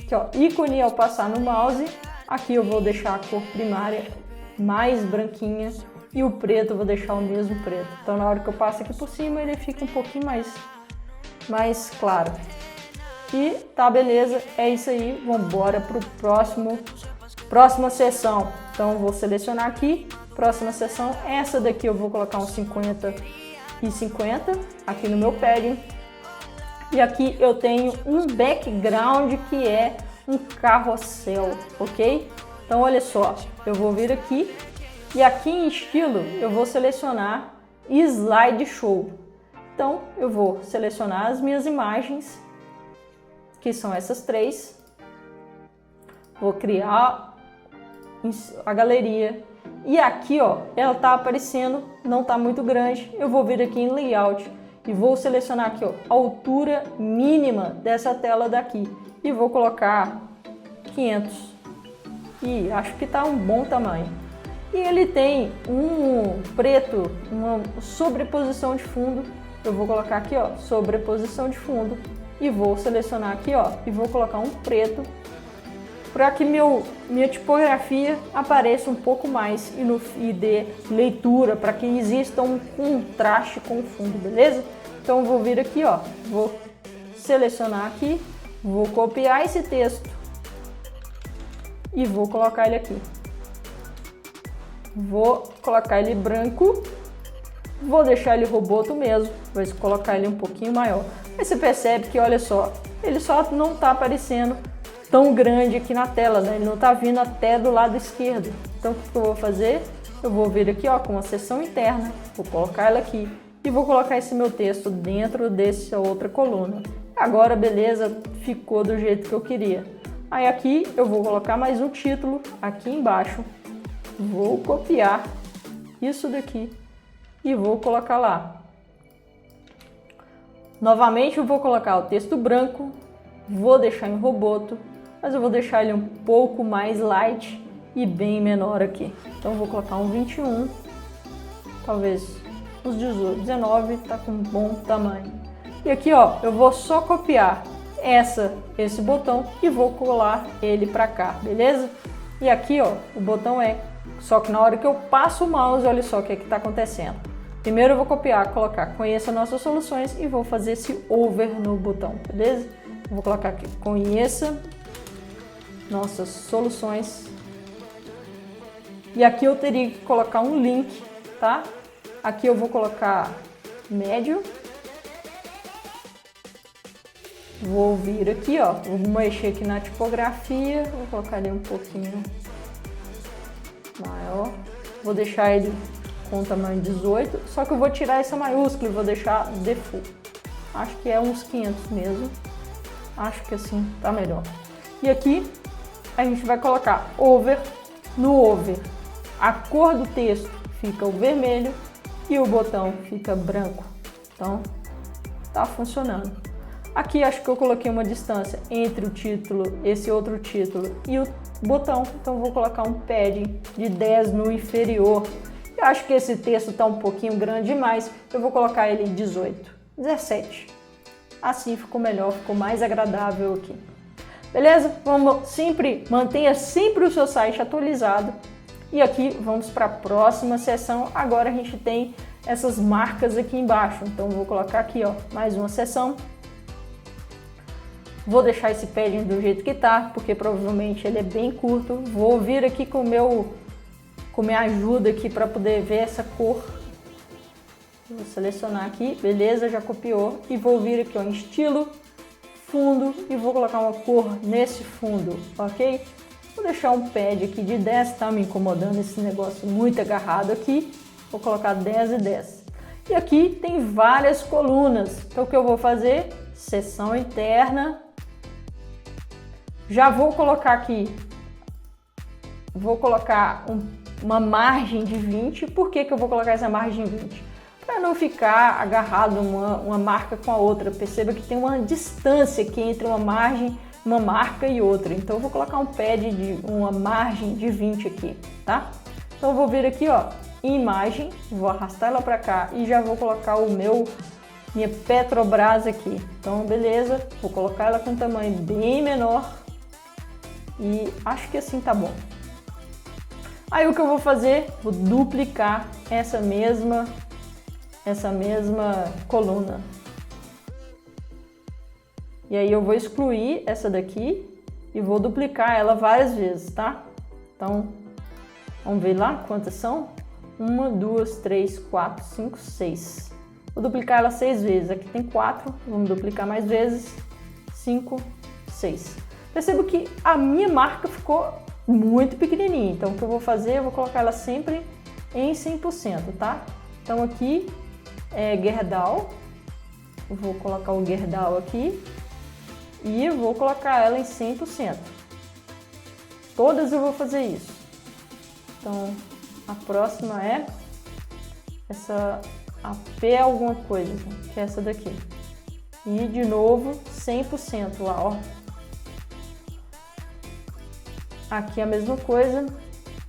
aqui ó, ícone ao passar no mouse. Aqui eu vou deixar a cor primária mais branquinha e o preto eu vou deixar o mesmo preto. Então na hora que eu passo aqui por cima ele fica um pouquinho mais claro. E tá, beleza, é isso aí, vamos embora pro próxima seção. Então eu vou selecionar aqui, próxima seção, essa daqui eu vou colocar uns 50 e 50 aqui no meu padding. E aqui eu tenho um background que é um carrossel, ok? Então olha só, eu vou vir aqui e aqui em estilo eu vou selecionar slideshow. Então eu vou selecionar as minhas imagens, que são essas três. Vou criar a galeria e aqui ó, ela tá aparecendo, não tá muito grande. Eu vou vir aqui em layout e vou selecionar aqui ó, a altura mínima dessa tela daqui e vou colocar 500 e acho que tá um bom tamanho. E ele tem um preto, uma sobreposição de fundo. Eu vou colocar aqui ó, sobreposição de fundo e vou selecionar aqui ó, e vou colocar um preto para que minha tipografia apareça um pouco mais e dê leitura, para que exista um contraste com o fundo, beleza? Então eu vou vir aqui ó, vou selecionar aqui, vou copiar esse texto e vou colocar ele aqui. Vou colocar ele branco, vou deixar ele roboto mesmo, vou colocar ele um pouquinho maior. Aí você percebe que, olha só, ele só não está aparecendo tão grande aqui na tela, né? Ele não está vindo até do lado esquerdo. Então o que eu vou fazer? eu vou vir aqui, ó, com uma seção interna, vou colocar ela aqui e vou colocar esse meu texto dentro dessa outra coluna. Agora, beleza, ficou do jeito que eu queria. Aí aqui eu vou colocar mais um título aqui embaixo, vou copiar isso daqui e vou colocar lá. Novamente eu vou colocar o texto branco, vou deixar em Roboto, mas eu vou deixar ele um pouco mais light e bem menor aqui. Então eu vou colocar um 21, talvez uns 18, 19, tá com um bom tamanho. E aqui, ó, eu vou só copiar esse botão e vou colar ele para cá, beleza? E aqui, ó, o botão é, só que na hora que eu passo o mouse, olha só o que está acontecendo. Primeiro eu vou copiar, colocar conheça nossas soluções e vou fazer esse over no botão, beleza? Eu vou colocar aqui, conheça nossas soluções. E aqui eu teria que colocar um link, tá? Aqui eu vou colocar médio. Vou vir aqui, ó, vou mexer aqui na tipografia, vou colocar ele um pouquinho maior. Vou deixar ele com tamanho 18, só que eu vou tirar essa maiúscula e vou deixar default. Acho que é uns 500 mesmo. Acho que assim tá melhor. E aqui a gente vai colocar over. No over, a cor do texto fica o vermelho e o botão fica branco. Então, tá funcionando. Aqui acho que eu coloquei uma distância entre o título, esse outro título e o botão. Então, vou colocar um padding de 10 no inferior. Eu acho que esse texto está um pouquinho grande demais. Eu vou colocar ele em 18, 17. Assim ficou melhor, ficou mais agradável aqui. Beleza? Mantenha sempre o seu site atualizado. E aqui vamos para a próxima seção. Agora a gente tem essas marcas aqui embaixo. Então vou colocar aqui, ó, mais uma seção. Vou deixar esse padding do jeito que tá, porque provavelmente ele é bem curto. Vou vir aqui com minha ajuda aqui para poder ver essa cor. Vou selecionar aqui, beleza, já copiou. E vou vir aqui, ó, em estilo, fundo, e vou colocar uma cor nesse fundo, ok? Vou deixar um pad aqui de 10, tá me incomodando esse negócio muito agarrado aqui. Vou colocar 10 e 10. E aqui tem várias colunas. Então o que eu vou fazer? Seção interna. Já vou colocar aqui, vou colocar uma margem de 20. Por que que eu vou colocar essa margem de 20? Para não ficar agarrado uma marca com a outra. Perceba que tem uma distância aqui entre uma marca e outra. Então eu vou colocar um pad de uma margem de 20 aqui, tá? Então eu vou vir aqui, ó, imagem, vou arrastar ela para cá e já vou colocar minha Petrobras aqui. Então beleza, vou colocar ela com um tamanho bem menor e acho que assim tá bom. Aí o que eu vou fazer? Vou duplicar essa mesma coluna. E aí eu vou excluir essa daqui e vou duplicar ela várias vezes, tá? Então, vamos ver lá quantas são? 1, 2, 3, 4, 5, 6. Vou duplicar ela 6 vezes. Aqui tem 4, vamos duplicar mais vezes. 5, 6. Percebo que a minha marca ficou muito pequenininha. Então, o que eu vou fazer? Eu vou colocar ela sempre em 100%, tá? Então, aqui é Gerdau. Eu vou colocar o Gerdau aqui. E vou colocar ela em 100%. Todas eu vou fazer isso. Então, a próxima é essa AP alguma coisa, que é essa daqui. E de novo, 100% lá, ó. Aqui a mesma coisa.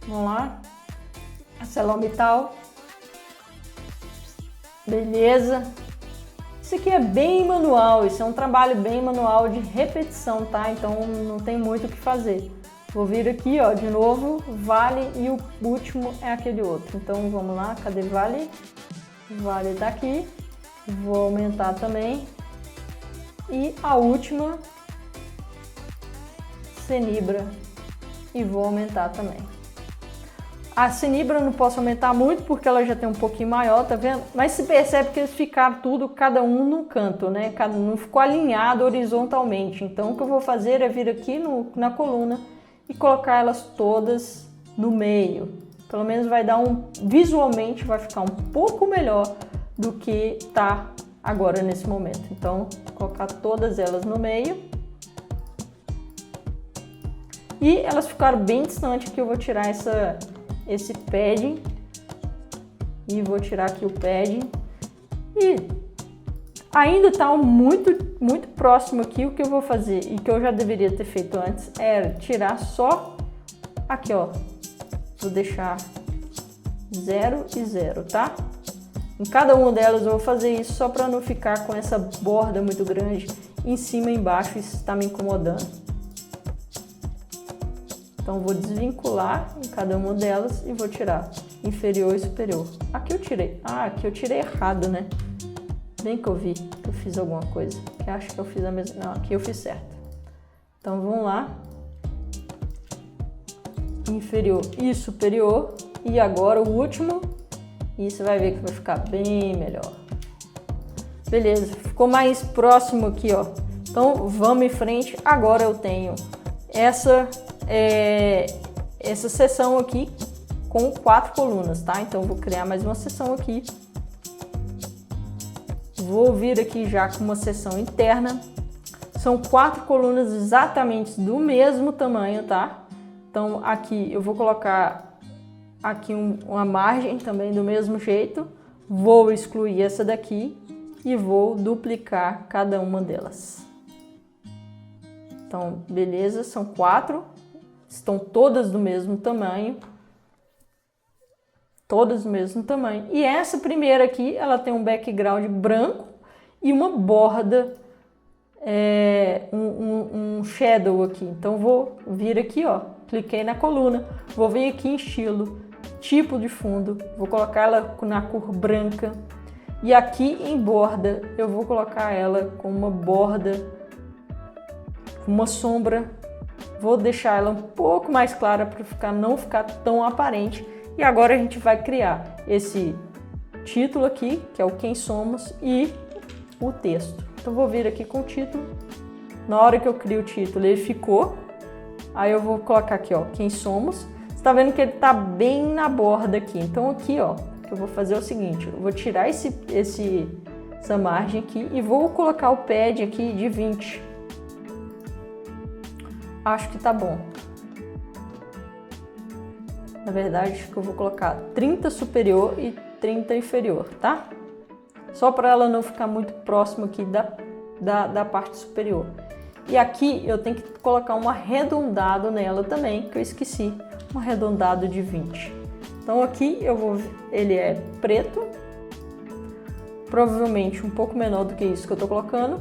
Vamos lá. ArcelorMittal. Beleza. Isso aqui é bem manual, isso é um trabalho bem manual de repetição, tá? Então não tem muito o que fazer. Vou vir aqui, ó, de novo, Vale e o último é aquele outro. Então vamos lá, cadê Vale? Vale tá aqui. Vou aumentar também. E a última, Cenibra. E vou aumentar também. A Cenibra eu não posso aumentar muito porque ela já tem um pouquinho maior, tá vendo? Mas se percebe que eles ficaram tudo, cada um no canto, né? Não ficou alinhado horizontalmente. Então o que eu vou fazer é vir aqui na coluna e colocar elas todas no meio. Pelo menos vai dar visualmente vai ficar um pouco melhor do que tá agora nesse momento. Então, vou colocar todas elas no meio. E elas ficaram bem distantes aqui, eu vou tirar esse padding. E vou tirar aqui o padding. E ainda está muito próximo aqui. O que eu vou fazer e que eu já deveria ter feito antes era tirar só aqui, ó. Vou deixar 0 e 0, tá? Em cada uma delas eu vou fazer isso só para não ficar com essa borda muito grande em cima e embaixo. Isso está me incomodando. Então vou desvincular em cada uma delas e vou tirar inferior e superior. Aqui eu tirei. Ah, aqui eu tirei errado, né? Bem que eu vi que eu fiz alguma coisa. Que acho que eu fiz a mesma. Não, aqui eu fiz certo. Então vamos lá. Inferior e superior. E agora o último. E você vai ver que vai ficar bem melhor. Beleza, ficou mais próximo aqui, ó. Então vamos em frente. Agora eu tenho essa seção aqui com 4 colunas, tá? Então eu vou criar mais uma seção aqui. Vou vir aqui já com uma seção interna. São 4 colunas exatamente do mesmo tamanho, tá? Então aqui eu vou colocar aqui uma margem também do mesmo jeito. Vou excluir essa daqui e vou duplicar cada uma delas. Então, beleza, são 4. Estão todas do mesmo tamanho. Todas do mesmo tamanho. E essa primeira aqui, ela tem um background branco e uma borda, um shadow aqui. Então, vou vir aqui, ó, cliquei na coluna, vou vir aqui em estilo, tipo de fundo, vou colocar ela na cor branca. E aqui em borda, eu vou colocar ela com uma borda, com uma sombra. Vou deixar ela um pouco mais clara para não ficar tão aparente. E agora a gente vai criar esse título aqui, que é o Quem Somos, e o texto. Então vou vir aqui com o título. Na hora que eu crio o título, ele ficou. Aí eu vou colocar aqui, ó, Quem Somos. Você tá vendo que ele tá bem na borda aqui. Então aqui, ó, o que eu vou fazer é o seguinte. Eu vou tirar essa margem aqui e vou colocar o pad aqui de 20. Acho que tá bom. Na verdade, acho que eu vou colocar 30 superior e 30 inferior, tá? Só para ela não ficar muito próximo aqui da parte superior. E aqui eu tenho que colocar um arredondado nela também, que eu esqueci. Um arredondado de 20. Então aqui ele é preto. Provavelmente um pouco menor do que isso que eu tô colocando.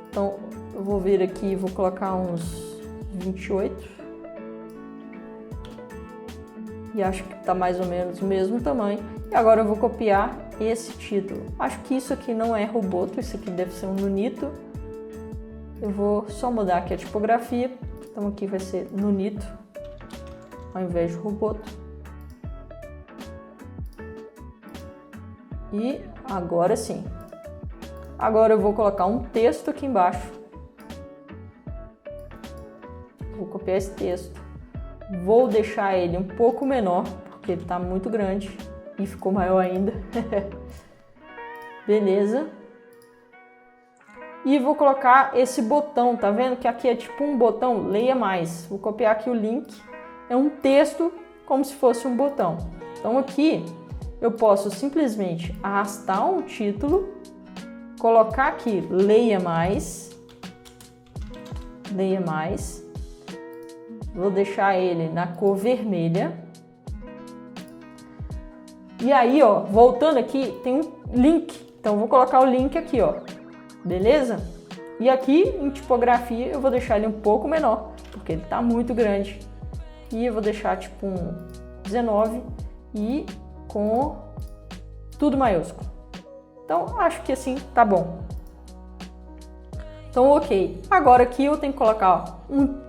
Então eu vou vir aqui e vou colocar uns 28. E acho que tá mais ou menos o mesmo tamanho. E agora eu vou copiar esse título. Acho que isso aqui não é Roboto, isso aqui deve ser um Nunito. Eu vou só mudar aqui a tipografia. Então aqui vai ser Nunito, ao invés de Roboto. E agora sim. Agora eu vou colocar um texto aqui embaixo. Vou copiar esse texto. Vou deixar ele um pouco menor, porque ele está muito grande. E ficou maior ainda. Beleza. E vou colocar esse botão, tá vendo? Que aqui é tipo um botão, leia mais. Vou copiar aqui o link. É um texto como se fosse um botão. Então aqui eu posso simplesmente arrastar um título, colocar aqui leia mais. Leia mais. Vou deixar ele na cor vermelha. E aí, ó, voltando aqui, tem um link. Então, vou colocar o link aqui, ó. Beleza? E aqui, em tipografia, eu vou deixar ele um pouco menor, porque ele tá muito grande. E eu vou deixar, tipo, um 19 e com tudo maiúsculo. Então, acho que assim tá bom. Então, ok. Agora aqui eu tenho que colocar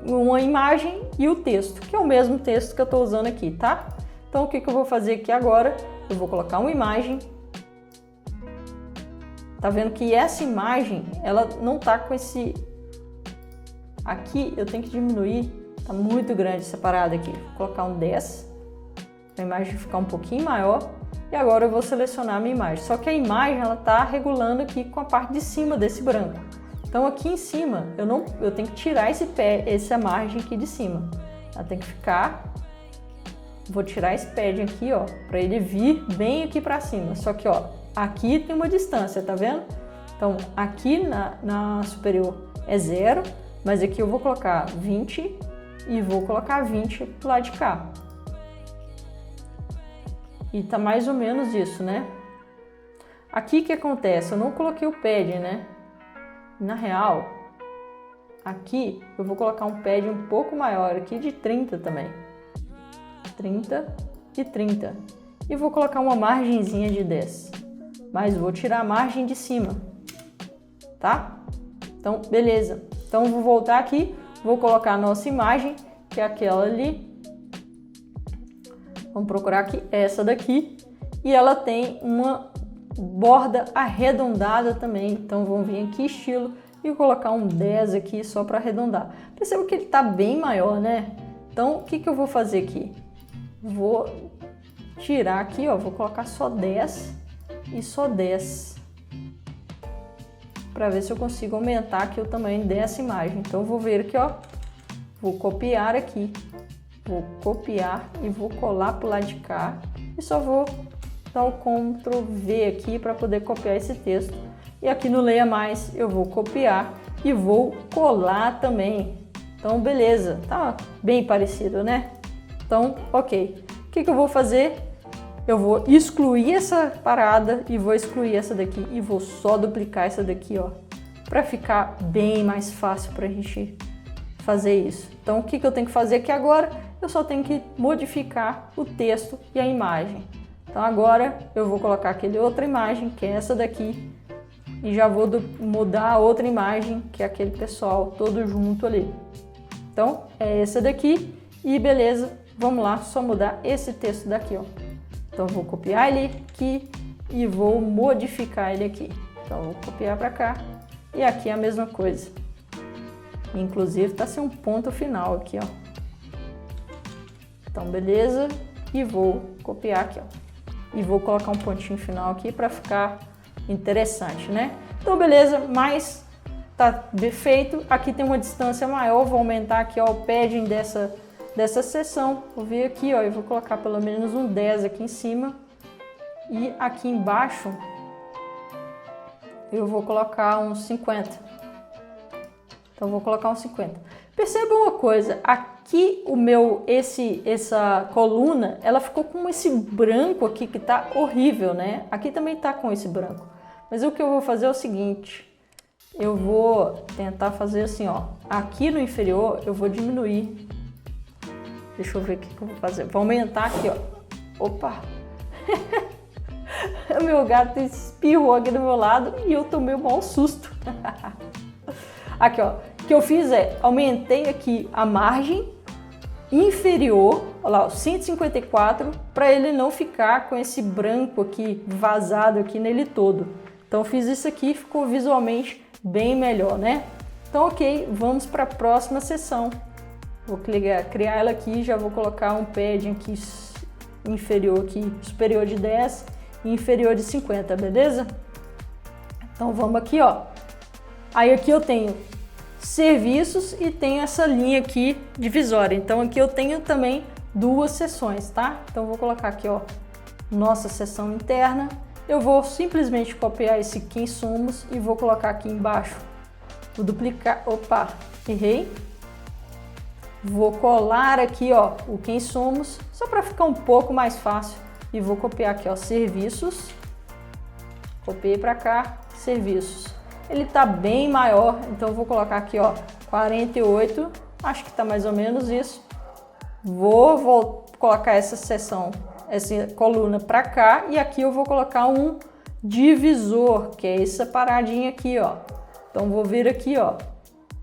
uma imagem e o texto, que é o mesmo texto que eu tô usando aqui, tá? Então, o que eu vou fazer aqui agora? Eu vou colocar uma imagem. Tá vendo que essa imagem, ela não tá com esse... Aqui eu tenho que diminuir, tá muito grande essa parada aqui. Vou colocar um 10. a imagem ficar um pouquinho maior. E agora eu vou selecionar a minha imagem. Só que a imagem ela está regulando aqui com a parte de cima desse branco. Então aqui em cima eu tenho que tirar essa margem aqui de cima. Ela tem que ficar. Vou tirar esse padding aqui, ó, para ele vir bem aqui para cima. Só que, ó, aqui tem uma distância, tá vendo? Então aqui na superior é 0, mas aqui eu vou colocar 20 e vou colocar 20 pro lado de cá. E tá mais ou menos isso, né? Aqui o que acontece? Eu não coloquei o padding, né? Na real, aqui eu vou colocar um padding um pouco maior, aqui de 30 também. 30 e 30. E vou colocar uma margenzinha de 10. Mas vou tirar a margem de cima, tá? Então, beleza. Então, vou voltar aqui, vou colocar a nossa imagem, que é aquela ali. Vamos procurar aqui essa daqui. E ela tem uma borda arredondada também. Então, vamos vir aqui, estilo, e colocar um 10 aqui só para arredondar. Perceba que ele está bem maior, né? Então, o que eu vou fazer aqui? Vou tirar aqui, ó, vou colocar só 10 e só 10. Para ver se eu consigo aumentar aqui o tamanho dessa imagem. Então, eu vou vir aqui, ó. Vou copiar aqui. Vou copiar e vou colar para o lado de cá. E só vou dar o Ctrl V aqui para poder copiar esse texto. E aqui no Leia Mais eu vou copiar e vou colar também. Então, beleza. Tá bem parecido, né? Então, ok. O que eu vou fazer? Eu vou excluir essa parada e vou excluir essa daqui. E vou só duplicar essa daqui, ó. Para ficar bem mais fácil para a gente fazer isso. Então, o que eu tenho que fazer aqui agora? Eu só tenho que modificar o texto e a imagem. Então agora eu vou colocar aquele outra imagem, que é essa daqui, e já vou mudar a outra imagem, que é aquele pessoal todo junto ali. Então é essa daqui e beleza, vamos lá, só mudar esse texto daqui, ó. Então eu vou copiar ele aqui e vou modificar ele aqui. Então eu vou copiar para cá e aqui é a mesma coisa. Inclusive tá sem um ponto final aqui, ó. Então, beleza, e vou copiar aqui, ó. E vou colocar um pontinho final aqui para ficar interessante, né? Então, beleza, mas tá feito. Aqui tem uma distância maior, vou aumentar aqui, ó, o padding dessa seção. Vou vir aqui, ó, e vou colocar pelo menos um 10 aqui em cima. E aqui embaixo, eu vou colocar uns 50. Então, vou colocar uns 50. Perceba uma coisa, aqui essa coluna, ela ficou com esse branco aqui que tá horrível, né? Aqui também tá com esse branco. Mas o que eu vou fazer é o seguinte, eu vou tentar fazer assim, ó. Aqui no inferior eu vou diminuir. Deixa eu ver o que eu vou fazer. Vou aumentar aqui, ó. Opa! O meu gato espirrou aqui do meu lado e eu tomei um mau susto. Aqui, ó. O que eu fiz é, aumentei aqui a margem inferior, olha lá, 154, para ele não ficar com esse branco aqui, vazado aqui nele todo. Então, eu fiz isso aqui, ficou visualmente bem melhor, né? Então, ok, vamos para a próxima seção. Vou criar ela aqui, já vou colocar um padding aqui inferior aqui, superior de 10 e inferior de 50, beleza? Então, vamos aqui, ó. Aí aqui eu tenho serviços e tenho essa linha aqui divisória. Então aqui eu tenho também duas seções, tá? Então eu vou colocar aqui, ó, nossa seção interna. Eu vou simplesmente copiar esse quem somos e vou colocar aqui embaixo. Vou duplicar, opa, errei. Vou colar aqui, ó, o quem somos, só para ficar um pouco mais fácil. E vou copiar aqui, ó, serviços. Copiei para cá, serviços. Ele tá bem maior, então eu vou colocar aqui, ó, 48, acho que tá mais ou menos isso. Vou colocar essa seção, essa coluna para cá e aqui eu vou colocar um divisor, que é essa paradinha aqui, ó. Então vou vir aqui, ó,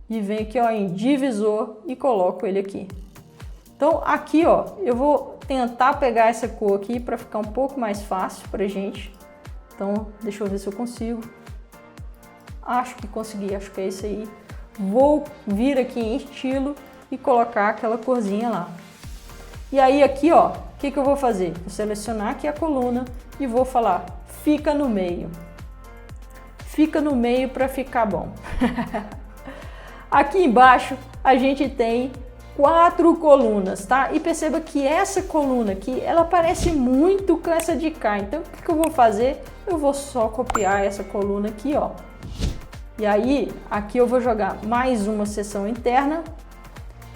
e venho aqui, ó, em divisor e coloco ele aqui. Então aqui, ó, eu vou tentar pegar essa cor aqui para ficar um pouco mais fácil pra gente. Então deixa eu ver se eu consigo. Acho que consegui, acho que é isso aí. Vou vir aqui em estilo e colocar aquela corzinha lá. E aí aqui, ó, o que eu vou fazer? Vou selecionar aqui a coluna e vou falar, fica no meio. Fica no meio para ficar bom. Aqui embaixo a gente tem 4 colunas, tá? E perceba que essa coluna aqui, ela parece muito com essa de cá. Então, o que eu vou fazer? Eu vou só copiar essa coluna aqui, ó. E aí, aqui eu vou jogar mais uma seção interna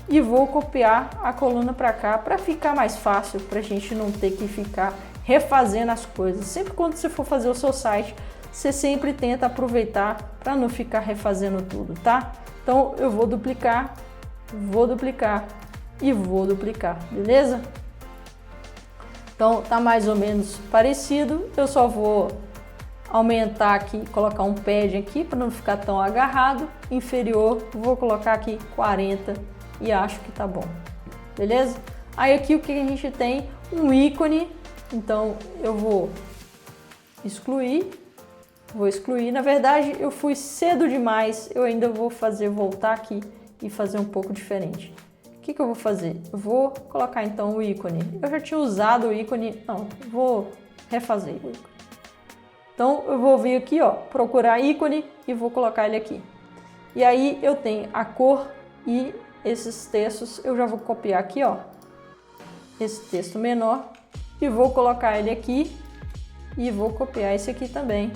e vou copiar a coluna para cá para ficar mais fácil, para a gente não ter que ficar refazendo as coisas. Sempre quando você for fazer o seu site, você sempre tenta aproveitar para não ficar refazendo tudo, tá? Então eu vou duplicar e vou duplicar, beleza? Então tá mais ou menos parecido, eu só vou aumentar aqui, colocar um pad aqui para não ficar tão agarrado, inferior, vou colocar aqui 40 e acho que tá bom, beleza? Aí aqui o que a gente tem? Um ícone, então eu vou excluir, na verdade eu fui cedo demais, eu ainda vou voltar aqui e fazer um pouco diferente. O que eu vou fazer? Eu vou colocar então o ícone, eu já tinha usado o ícone, não, vou refazer o ícone. Então eu vou vir aqui, ó, procurar ícone e vou colocar ele aqui. E aí eu tenho a cor e esses textos, eu já vou copiar aqui, ó, esse texto menor e vou colocar ele aqui e vou copiar esse aqui também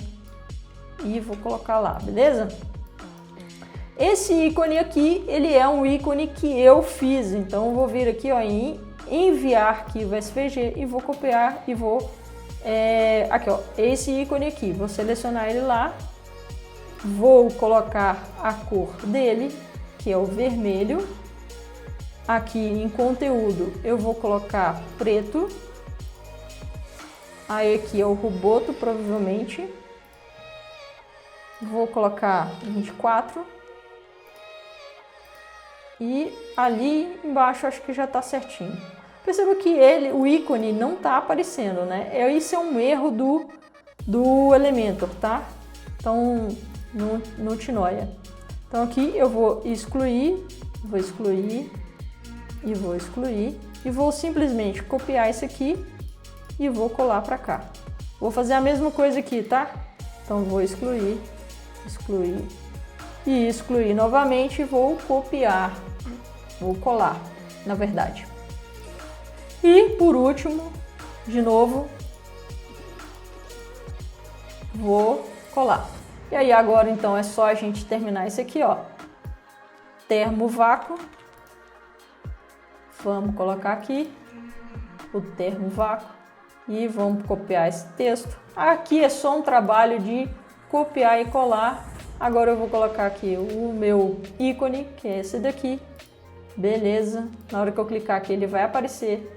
e vou colocar lá, beleza? Esse ícone aqui, ele é um ícone que eu fiz, então eu vou vir aqui, ó, em enviar arquivo SVG e vou copiar e vou aqui, ó, esse ícone aqui, vou selecionar ele lá, vou colocar a cor dele, que é o vermelho. Aqui em conteúdo eu vou colocar preto. Aí aqui é o Roboto, provavelmente. Vou colocar 24. E ali embaixo acho que já está certinho. Perceba que o ícone não está aparecendo, né? Isso é um erro do Elementor, tá? Então não te noia. Então aqui eu vou excluir e vou simplesmente copiar isso aqui e vou colar para cá. Vou fazer a mesma coisa aqui, tá? Então vou excluir e excluir novamente, vou copiar, vou colar, na verdade. E por último, de novo, vou colar. E aí agora então é só a gente terminar isso aqui, ó. Termo vácuo. Vamos colocar aqui o termo vácuo e vamos copiar esse texto. Aqui é só um trabalho de copiar e colar. Agora eu vou colocar aqui o meu ícone, que é esse daqui. Beleza. Na hora que eu clicar aqui ele vai aparecer.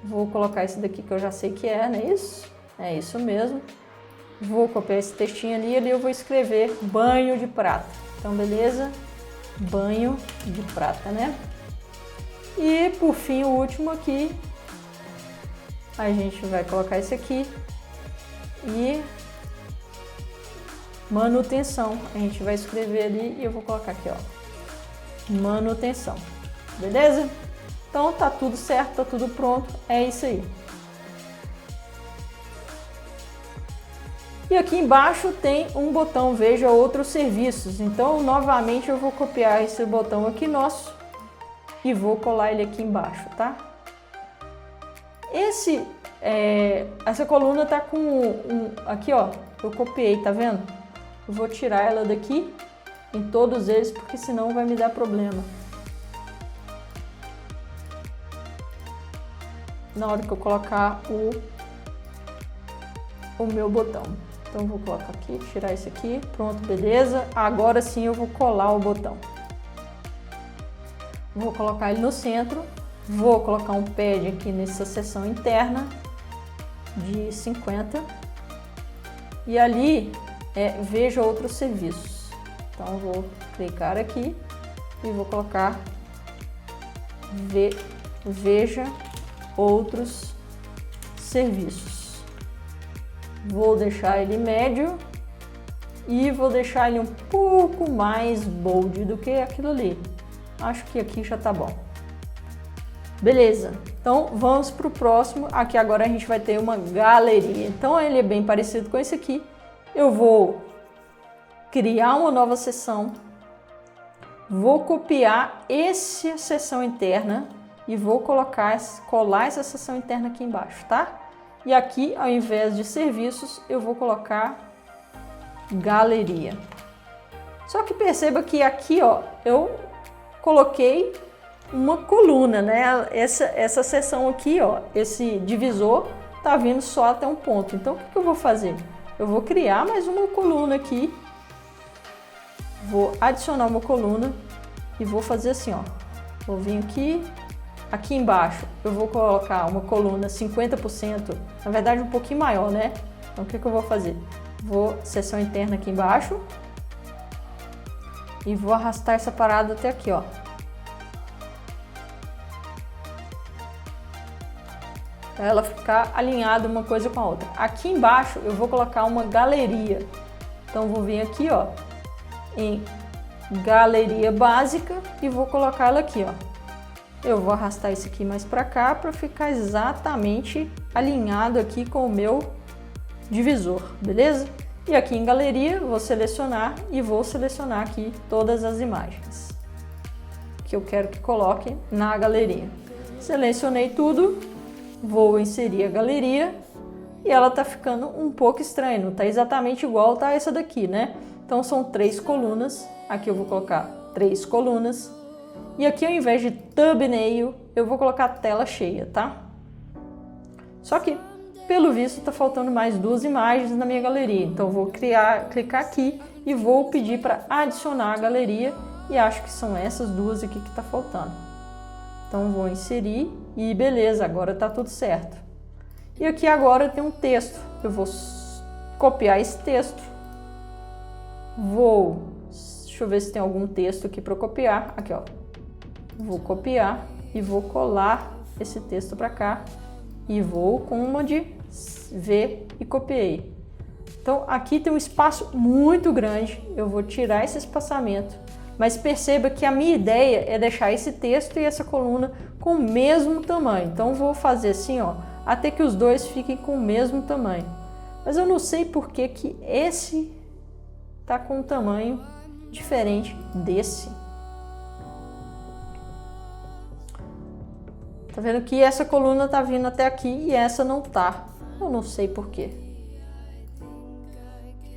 Vou colocar esse daqui que eu já sei que é, não é isso? É isso mesmo. Vou copiar esse textinho ali e ali eu vou escrever banho de prata. Então, beleza? Banho de prata, né? E por fim, o último aqui, a gente vai colocar esse aqui e manutenção. A gente vai escrever ali e eu vou colocar aqui, ó, manutenção. Beleza? Então tá tudo certo, tá tudo pronto, é isso aí. E aqui embaixo tem um botão, veja outros serviços. Então novamente eu vou copiar esse botão aqui nosso e vou colar ele aqui embaixo, tá? Essa coluna tá com aqui, ó, eu copiei, tá vendo? Eu vou tirar ela daqui em todos eles, porque senão vai me dar problema. Na hora que eu colocar o meu botão. Então vou colocar aqui, tirar esse aqui, pronto, beleza. Agora sim eu vou colar o botão. Vou colocar ele no centro, vou colocar um pad aqui nessa seção interna de 50 e ali veja outros serviços. Então vou clicar aqui e vou colocar veja outros serviços. Vou deixar ele médio e vou deixar ele um pouco mais bold do que aquilo ali. Acho que aqui já tá bom. Beleza. Então Então vamos para o próximo. Aqui agora a gente vai ter uma galeria. Então ele é bem parecido com esse aqui. Eu vou criar uma nova seção. Vou copiar essa seção interna e vou colar essa seção interna aqui embaixo, tá? E aqui, ao invés de serviços, eu vou colocar galeria. Só que perceba que aqui, ó, eu coloquei uma coluna, né? Essa seção aqui, ó, esse divisor tá vindo só até um ponto. Então, o que eu vou fazer? Eu vou criar mais uma coluna aqui. Vou adicionar uma coluna e vou fazer assim, ó. Vou vir aqui embaixo eu vou colocar uma coluna 50%, na verdade um pouquinho maior, né? Então o que eu vou fazer? Vou seção interna aqui embaixo e vou arrastar essa parada até aqui, ó. Para ela ficar alinhada uma coisa com a outra. Aqui embaixo eu vou colocar uma galeria. Então vou vir aqui, ó, em galeria básica e vou colocar ela aqui, ó. Eu vou arrastar isso aqui mais para cá para ficar exatamente alinhado aqui com o meu divisor, beleza? E aqui em galeria vou selecionar e vou selecionar aqui todas as imagens que eu quero que coloque na galeria. Selecionei tudo, vou inserir a galeria e ela tá ficando um pouco estranha, não tá exatamente igual tá essa daqui, né? Então são 3 colunas, aqui eu vou colocar 3 colunas. E aqui, ao invés de thumbnail, eu vou colocar tela cheia, tá? Só que, pelo visto, tá faltando mais 2 imagens na minha galeria. Então, eu vou clicar aqui e vou pedir para adicionar a galeria. E acho que são essas 2 aqui que tá faltando. Então, vou inserir e beleza, agora tá tudo certo. E aqui agora tem um texto. Eu vou copiar esse texto. Deixa eu ver se tem algum texto aqui para copiar. Aqui, ó. Vou copiar e vou colar esse texto para cá e vou com uma de V e copiei. Então aqui tem um espaço muito grande, eu vou tirar esse espaçamento, mas perceba que a minha ideia é deixar esse texto e essa coluna com o mesmo tamanho. Então vou fazer assim, ó, até que os dois fiquem com o mesmo tamanho. Mas eu não sei por que esse tá com um tamanho diferente desse. Tá vendo que essa coluna tá vindo até aqui e essa não tá. Eu não sei por quê.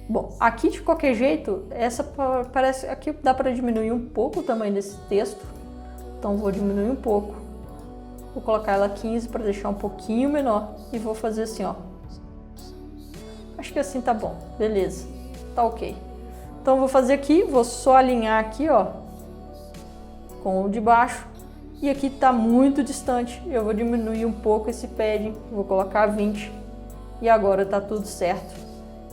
Bom, aqui de qualquer jeito, essa parece... Aqui dá para diminuir um pouco o tamanho desse texto. Então vou diminuir um pouco. Vou colocar ela 15 para deixar um pouquinho menor. E vou fazer assim, ó. Acho que assim tá bom. Beleza. Tá ok. Então vou fazer aqui, vou só alinhar aqui, ó. Com o de baixo. E aqui está muito distante, eu vou diminuir um pouco esse padding, vou colocar 20 e agora está tudo certo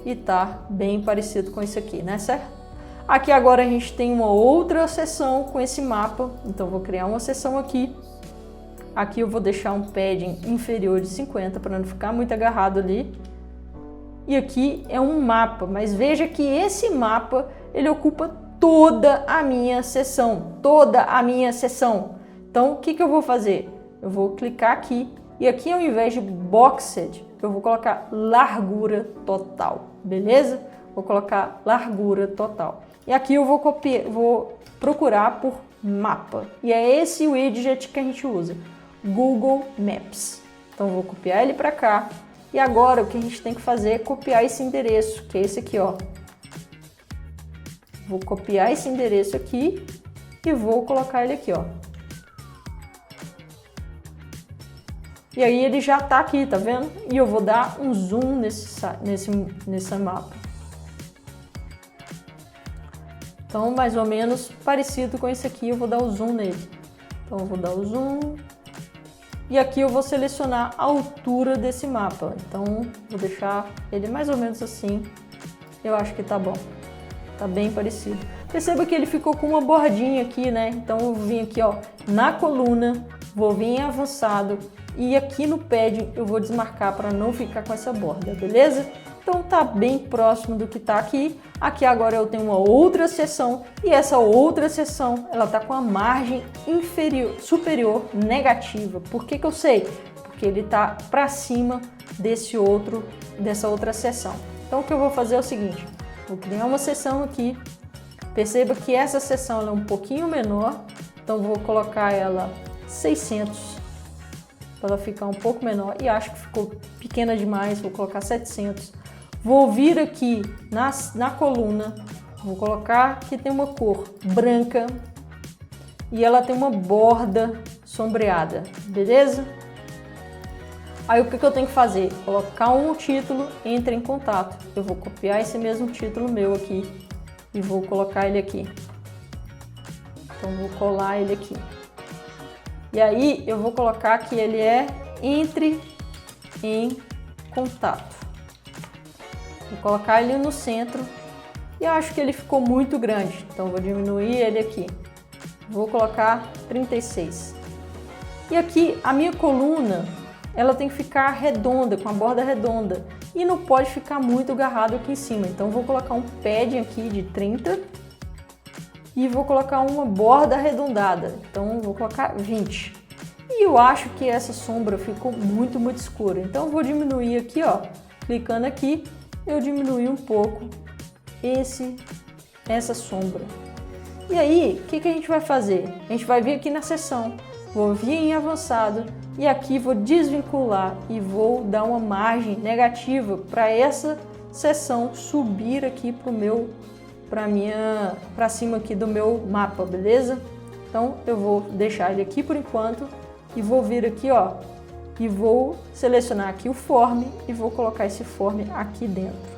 e está bem parecido com isso aqui, né, certo? Aqui agora a gente tem uma outra seção com esse mapa, então vou criar uma seção aqui. Aqui eu vou deixar um padding inferior de 50 para não ficar muito agarrado ali. E aqui é um mapa, mas veja que esse mapa ele ocupa toda a minha seção, toda a minha seção. Então, o que eu vou fazer? Eu vou clicar aqui e aqui ao invés de boxed, eu vou colocar largura total, beleza? Vou colocar largura total. E aqui eu vou procurar por mapa. E é esse o widget que a gente usa, Google Maps. Então, eu vou copiar ele para cá. E agora o que a gente tem que fazer é copiar esse endereço, que é esse aqui, ó. Vou copiar esse endereço aqui e vou colocar ele aqui, ó. E aí ele já tá aqui, tá vendo? E eu vou dar um zoom nesse mapa. Então, mais ou menos parecido com esse aqui, eu vou dar o zoom nele. Então, eu vou dar o zoom. E aqui eu vou selecionar a altura desse mapa. Então, vou deixar ele mais ou menos assim. Eu acho que tá bom. Tá bem parecido. Perceba que ele ficou com uma bordinha aqui, né? Então, eu vim aqui, ó, na coluna, vou vir em avançado. E aqui no padding eu vou desmarcar para não ficar com essa borda, beleza? Então Então tá bem próximo do que tá aqui. Aqui agora eu tenho uma outra seção e essa outra seção ela tá com a margem superior negativa. Por que que eu sei? Porque ele tá para cima dessa outra seção. Então o que eu vou fazer é o seguinte, vou criar uma seção aqui. Perceba que essa seção ela é um pouquinho menor, então vou colocar ela 600 para ela ficar um pouco menor e acho que ficou pequena demais, vou colocar 700. Vou vir aqui na coluna, vou colocar que tem uma cor branca e ela tem uma borda sombreada, beleza? Aí o que eu tenho que fazer? Colocar um título, entre em contato. Eu vou copiar esse mesmo título meu aqui e vou colocar ele aqui. Então vou colar ele aqui. E aí eu vou colocar que ele é entre em contato. Vou colocar ele no centro e acho que ele ficou muito grande, então vou diminuir ele aqui. Vou colocar 36. E aqui a minha coluna, ela tem que ficar redonda, com a borda redonda e não pode ficar muito agarrado aqui em cima. Então vou colocar um padding aqui de 30 e vou colocar uma borda arredondada. Então vou colocar 20. E eu acho que essa sombra ficou muito escura. Então eu vou diminuir aqui, ó, clicando aqui. Eu diminui um pouco essa sombra. E aí, o que a gente vai fazer? A gente vai vir aqui na seção, vou vir em avançado e aqui vou desvincular e vou dar uma margem negativa para essa seção subir aqui para cima aqui do meu mapa, beleza? Então eu vou deixar ele aqui por enquanto e vou vir aqui, ó, e vou selecionar aqui o form e vou colocar esse form aqui dentro.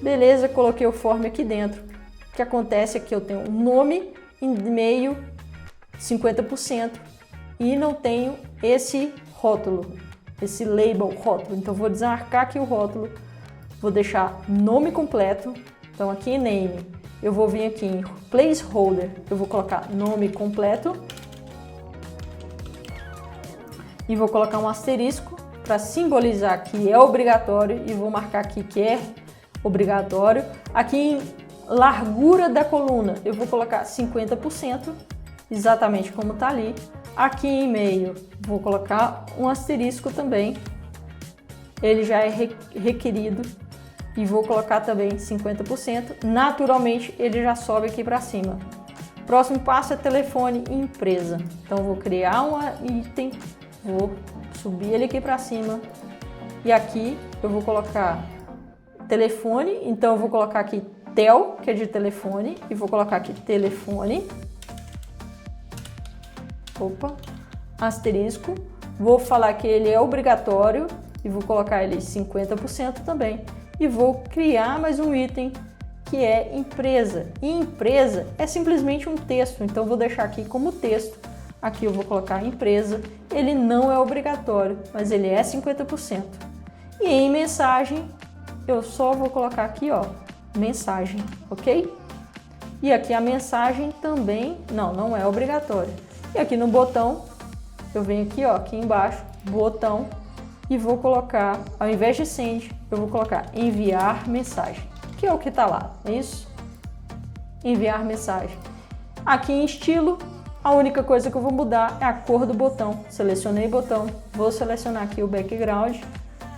Beleza, coloquei o form aqui dentro. O que acontece é que eu tenho um nome em meio 50% e não tenho esse rótulo, esse label rótulo. Então vou desmarcar aqui o rótulo, vou deixar nome completo. Então aqui em name, eu vou vir aqui em placeholder, eu vou colocar nome completo. E vou colocar um asterisco para simbolizar que é obrigatório e vou marcar aqui que é obrigatório. Aqui em largura da coluna eu vou colocar 50%, exatamente como está ali. Aqui em meio vou colocar um asterisco também, ele já é requerido e vou colocar também 50%. Naturalmente ele já sobe aqui para cima. Próximo passo é telefone e empresa. Então vou criar um item. Vou subir ele aqui para cima e aqui eu vou colocar telefone, então eu vou colocar aqui tel, que é de telefone, e vou colocar aqui telefone, asterisco, vou falar que ele é obrigatório e vou colocar ele 50% também e vou criar mais um item que é empresa, e empresa é simplesmente um texto, então vou deixar aqui como texto. Aqui eu vou colocar empresa, ele não é obrigatório, mas ele é 50%. E em mensagem, eu só vou colocar aqui, ó, mensagem, ok? E aqui a mensagem também, não é obrigatório. E aqui no botão, eu venho aqui, ó, aqui embaixo, botão, e vou colocar, ao invés de send, eu vou colocar enviar mensagem, que é o que tá lá, é isso? Enviar mensagem. Aqui em estilo, a única coisa que eu vou mudar é a cor do botão. Selecionei o botão, vou selecionar aqui o background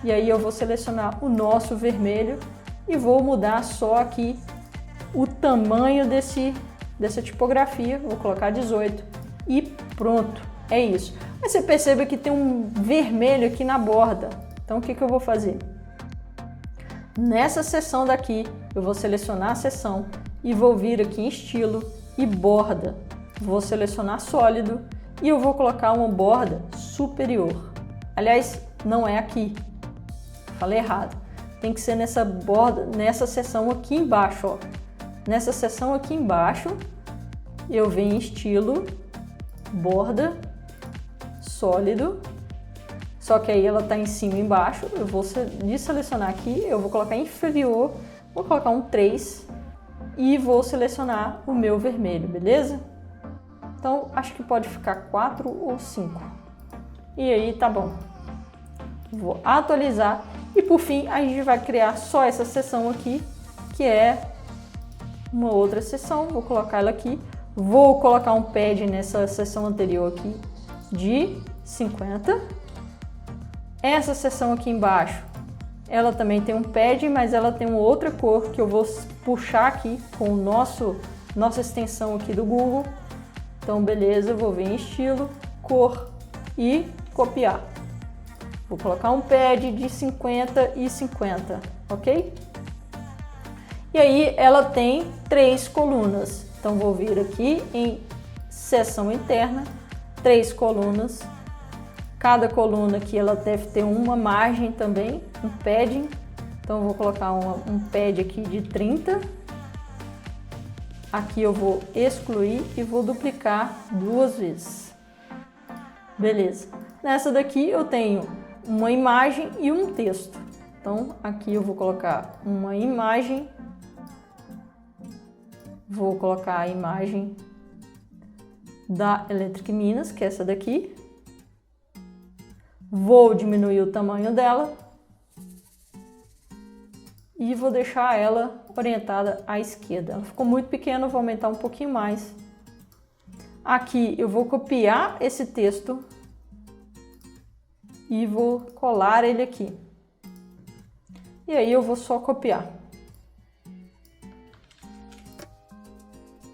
e aí eu vou selecionar o nosso vermelho e vou mudar só aqui o tamanho dessa tipografia. Vou colocar 18 e pronto, é isso. Mas você percebe que tem um vermelho aqui na borda. Então o que eu vou fazer? Nessa seção daqui, eu vou selecionar a seção e vou vir aqui em estilo e borda. Vou selecionar sólido e eu vou colocar uma borda superior. Aliás, não é aqui. Falei errado. Tem que ser nessa borda, nessa seção aqui embaixo, ó. Nessa seção aqui embaixo, eu venho em estilo, borda, sólido. Só que aí ela tá em cima e embaixo. Eu vou deselecionar aqui, eu vou colocar inferior, vou colocar um 3 e vou selecionar o meu vermelho, beleza? Então, acho que pode ficar 4 ou 5. E aí, tá bom. Vou atualizar E por fim, a gente vai criar só essa seção aqui, que é uma outra seção. Vou colocar ela aqui. Vou colocar um pad nessa seção anterior aqui de 50. Essa seção aqui embaixo, ela também tem um pad, mas ela tem uma outra cor que eu vou puxar aqui com o nossa extensão aqui do Google. Então, beleza, eu vou vir em estilo, cor e copiar. Vou colocar um pad de 50 e 50, ok? E aí ela tem 3 colunas. Então, vou vir aqui em seção interna, 3 colunas. Cada coluna aqui ela deve ter uma margem também, um padding. Então, eu vou colocar um pad aqui de 30. Aqui eu vou excluir e vou duplicar 2 vezes. Beleza. Nessa daqui eu tenho uma imagem e um texto. Então, aqui eu vou colocar uma imagem. Vou colocar a imagem da Electric Minas, que é essa daqui. Vou diminuir o tamanho dela. E vou deixar ela orientada à esquerda. Ela ficou muito pequena, eu vou aumentar um pouquinho mais. Aqui eu vou copiar esse texto e vou colar ele aqui. E aí eu vou só copiar.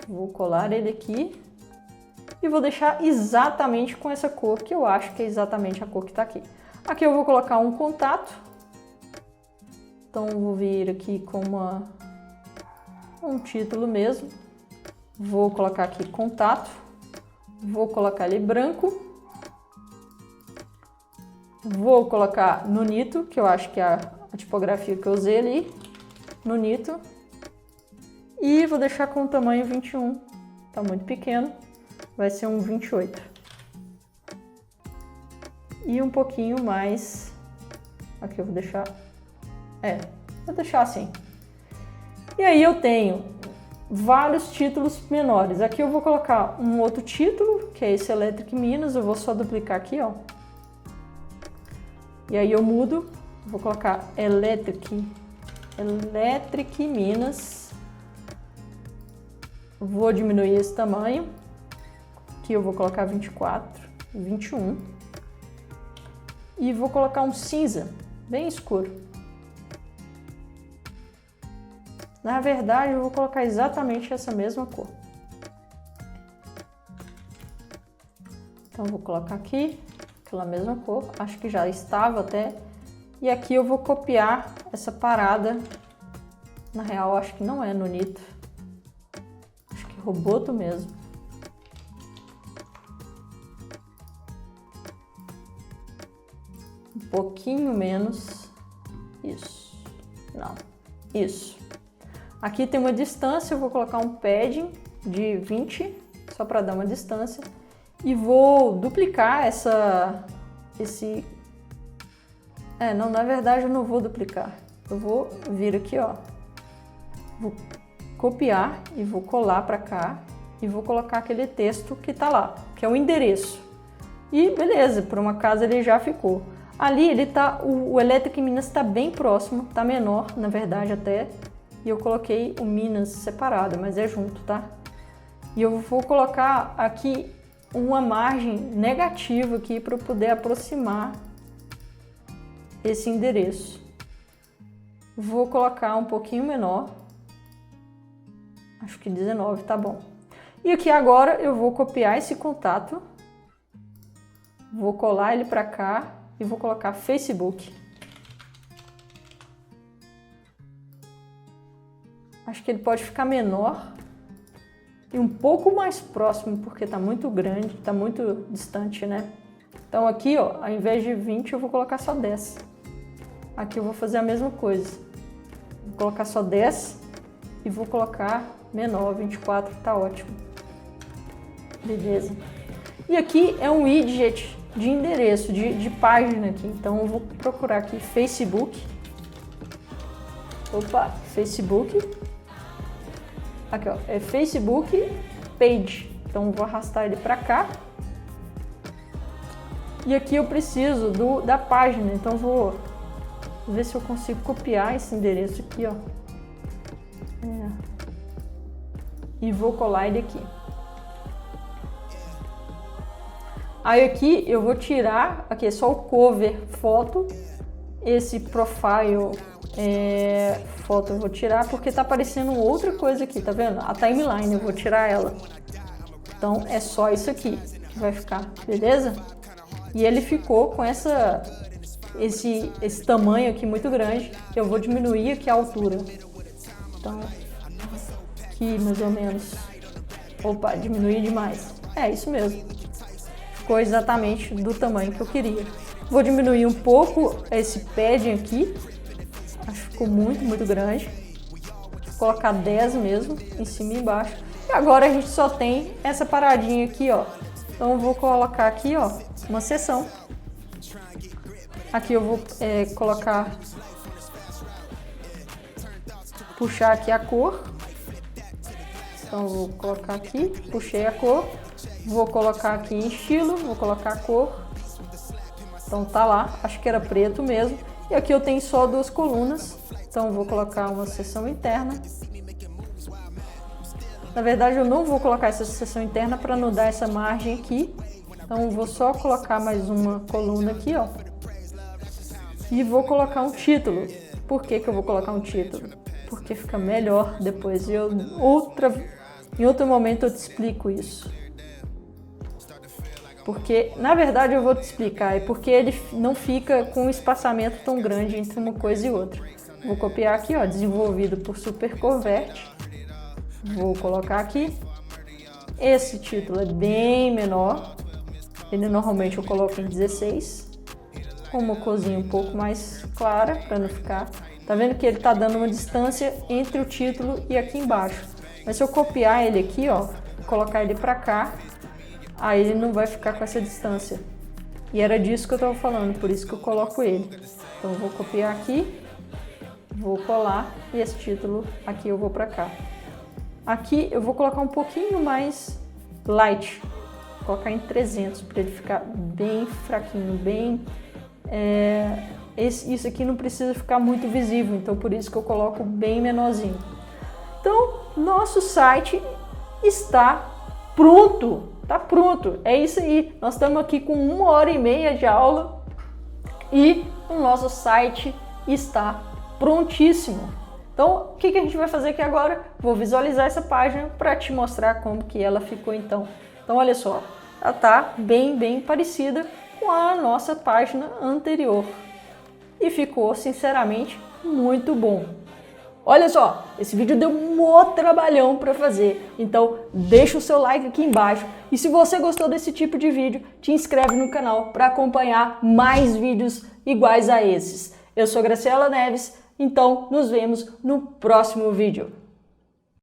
Vou colar ele aqui e vou deixar exatamente com essa cor, que eu acho que é exatamente a cor que está aqui. Aqui eu vou colocar um contato. Então, vou vir aqui com um título mesmo. Vou colocar aqui contato. Vou colocar ele branco. Vou colocar Nunito, que eu acho que é a tipografia que eu usei ali. Nunito. E vou deixar com o tamanho 21. Tá muito pequeno. Vai ser um 28. E um pouquinho mais. Aqui eu vou deixar... vou deixar assim. E aí eu tenho vários títulos menores. Aqui eu vou colocar um outro título, que é esse Electric Minas. Eu vou só duplicar aqui, ó. E aí eu mudo. Vou colocar Electric Minas. Vou diminuir esse tamanho. Aqui eu vou colocar 24, 21. E vou colocar um cinza bem escuro. Na verdade, eu vou colocar exatamente essa mesma cor. Então, vou colocar aqui, aquela mesma cor. Acho que já estava até. E aqui eu vou copiar essa parada. Na real, acho que não é Nunito. Acho que é Roboto mesmo. Um pouquinho menos. Isso. Não. Isso. Aqui tem uma distância, eu vou colocar um padding de 20, só para dar uma distância. E vou duplicar não, na verdade eu não vou duplicar. Eu vou vir aqui, ó. Vou copiar e vou colar para cá. E vou colocar aquele texto que tá lá, que é o endereço. E beleza, por uma casa ele já ficou. Ali ele tá, o Electric Minas está bem próximo, tá menor, na verdade até. E eu coloquei o Minas separado, mas é junto, tá? E eu vou colocar aqui uma margem negativa aqui para eu poder aproximar esse endereço. Vou colocar um pouquinho menor. Acho que 19 tá bom. E aqui agora eu vou copiar esse contato. Vou colar ele para cá e vou colocar Facebook. Acho que ele pode ficar menor e um pouco mais próximo, porque está muito grande, está muito distante, né? Então aqui, ó, ao invés de 20, eu vou colocar só 10. Aqui eu vou fazer a mesma coisa. Vou colocar só 10 e vou colocar menor, 24, tá ótimo. Beleza. E aqui é um widget de endereço, de página aqui. Então eu vou procurar aqui Facebook. Opa, Facebook. Aqui, ó, é Facebook Page. Então, vou arrastar ele para cá. E aqui eu preciso da página. Então, vou Vou ver se eu consigo copiar esse endereço aqui, ó. E vou colar ele aqui. Aí aqui eu vou tirar, aqui é só o cover foto, esse profile foto eu vou tirar porque tá aparecendo outra coisa aqui, tá vendo? A timeline, eu vou tirar ela. Então é só isso aqui que vai ficar, beleza? E ele ficou com esse tamanho aqui muito grande, que eu vou diminuir aqui a altura. Então, aqui mais ou menos. Opa, diminuir demais. É isso mesmo. Ficou exatamente do tamanho que eu queria. Vou diminuir um pouco esse padding aqui. Acho que ficou muito grande. Vou colocar 10 mesmo, em cima e embaixo. E agora a gente só tem essa paradinha aqui, ó. Então eu vou colocar aqui, ó, uma seção. Aqui eu vou colocar, puxar aqui a cor. Então eu vou colocar aqui, puxei a cor. Vou colocar aqui em estilo, vou colocar a cor. Então tá lá, acho que era preto mesmo. E aqui eu tenho só 2 colunas. Então eu vou colocar uma seção interna. Na verdade eu não vou colocar essa seção interna para não dar essa margem aqui. Então eu vou só colocar mais uma coluna aqui, ó. E vou colocar um título. Por que que eu vou colocar um título? Porque fica melhor depois. Em outro momento eu te explico isso. Porque, na verdade, eu vou te explicar. É porque ele não fica com um espaçamento tão grande entre uma coisa e outra. Vou copiar aqui, ó, desenvolvido por Superconvert. Vou colocar aqui. Esse título é bem menor. Ele normalmente eu coloco em 16. Com uma corzinha um pouco mais clara, para não ficar... Tá vendo que ele tá dando uma distância entre o título e aqui embaixo. Mas se eu copiar ele aqui, ó, colocar ele para cá, aí ele não vai ficar com essa distância. E era disso que eu tava falando, por isso que eu coloco ele. Então eu vou copiar aqui, vou colar e esse título aqui eu vou para cá. Aqui eu vou colocar um pouquinho mais light, vou colocar em 300 para ele ficar bem fraquinho, bem... Isso aqui não precisa ficar muito visível, então por isso que eu coloco bem menorzinho. Então, nosso site está pronto, tá pronto, é isso aí. Nós estamos aqui com 1h30 de aula e o nosso site está prontíssimo. Então, o que a gente vai fazer aqui agora? Vou visualizar essa página para te mostrar como que ela ficou então. Então, olha só, ela tá bem parecida com a nossa página anterior. E ficou, sinceramente, muito bom. Olha só, esse vídeo deu um trabalhão para fazer, então deixa o seu like aqui embaixo. E se você gostou desse tipo de vídeo, te inscreve no canal para acompanhar mais vídeos iguais a esses. Eu sou Graciela Neves, então nos vemos no próximo vídeo.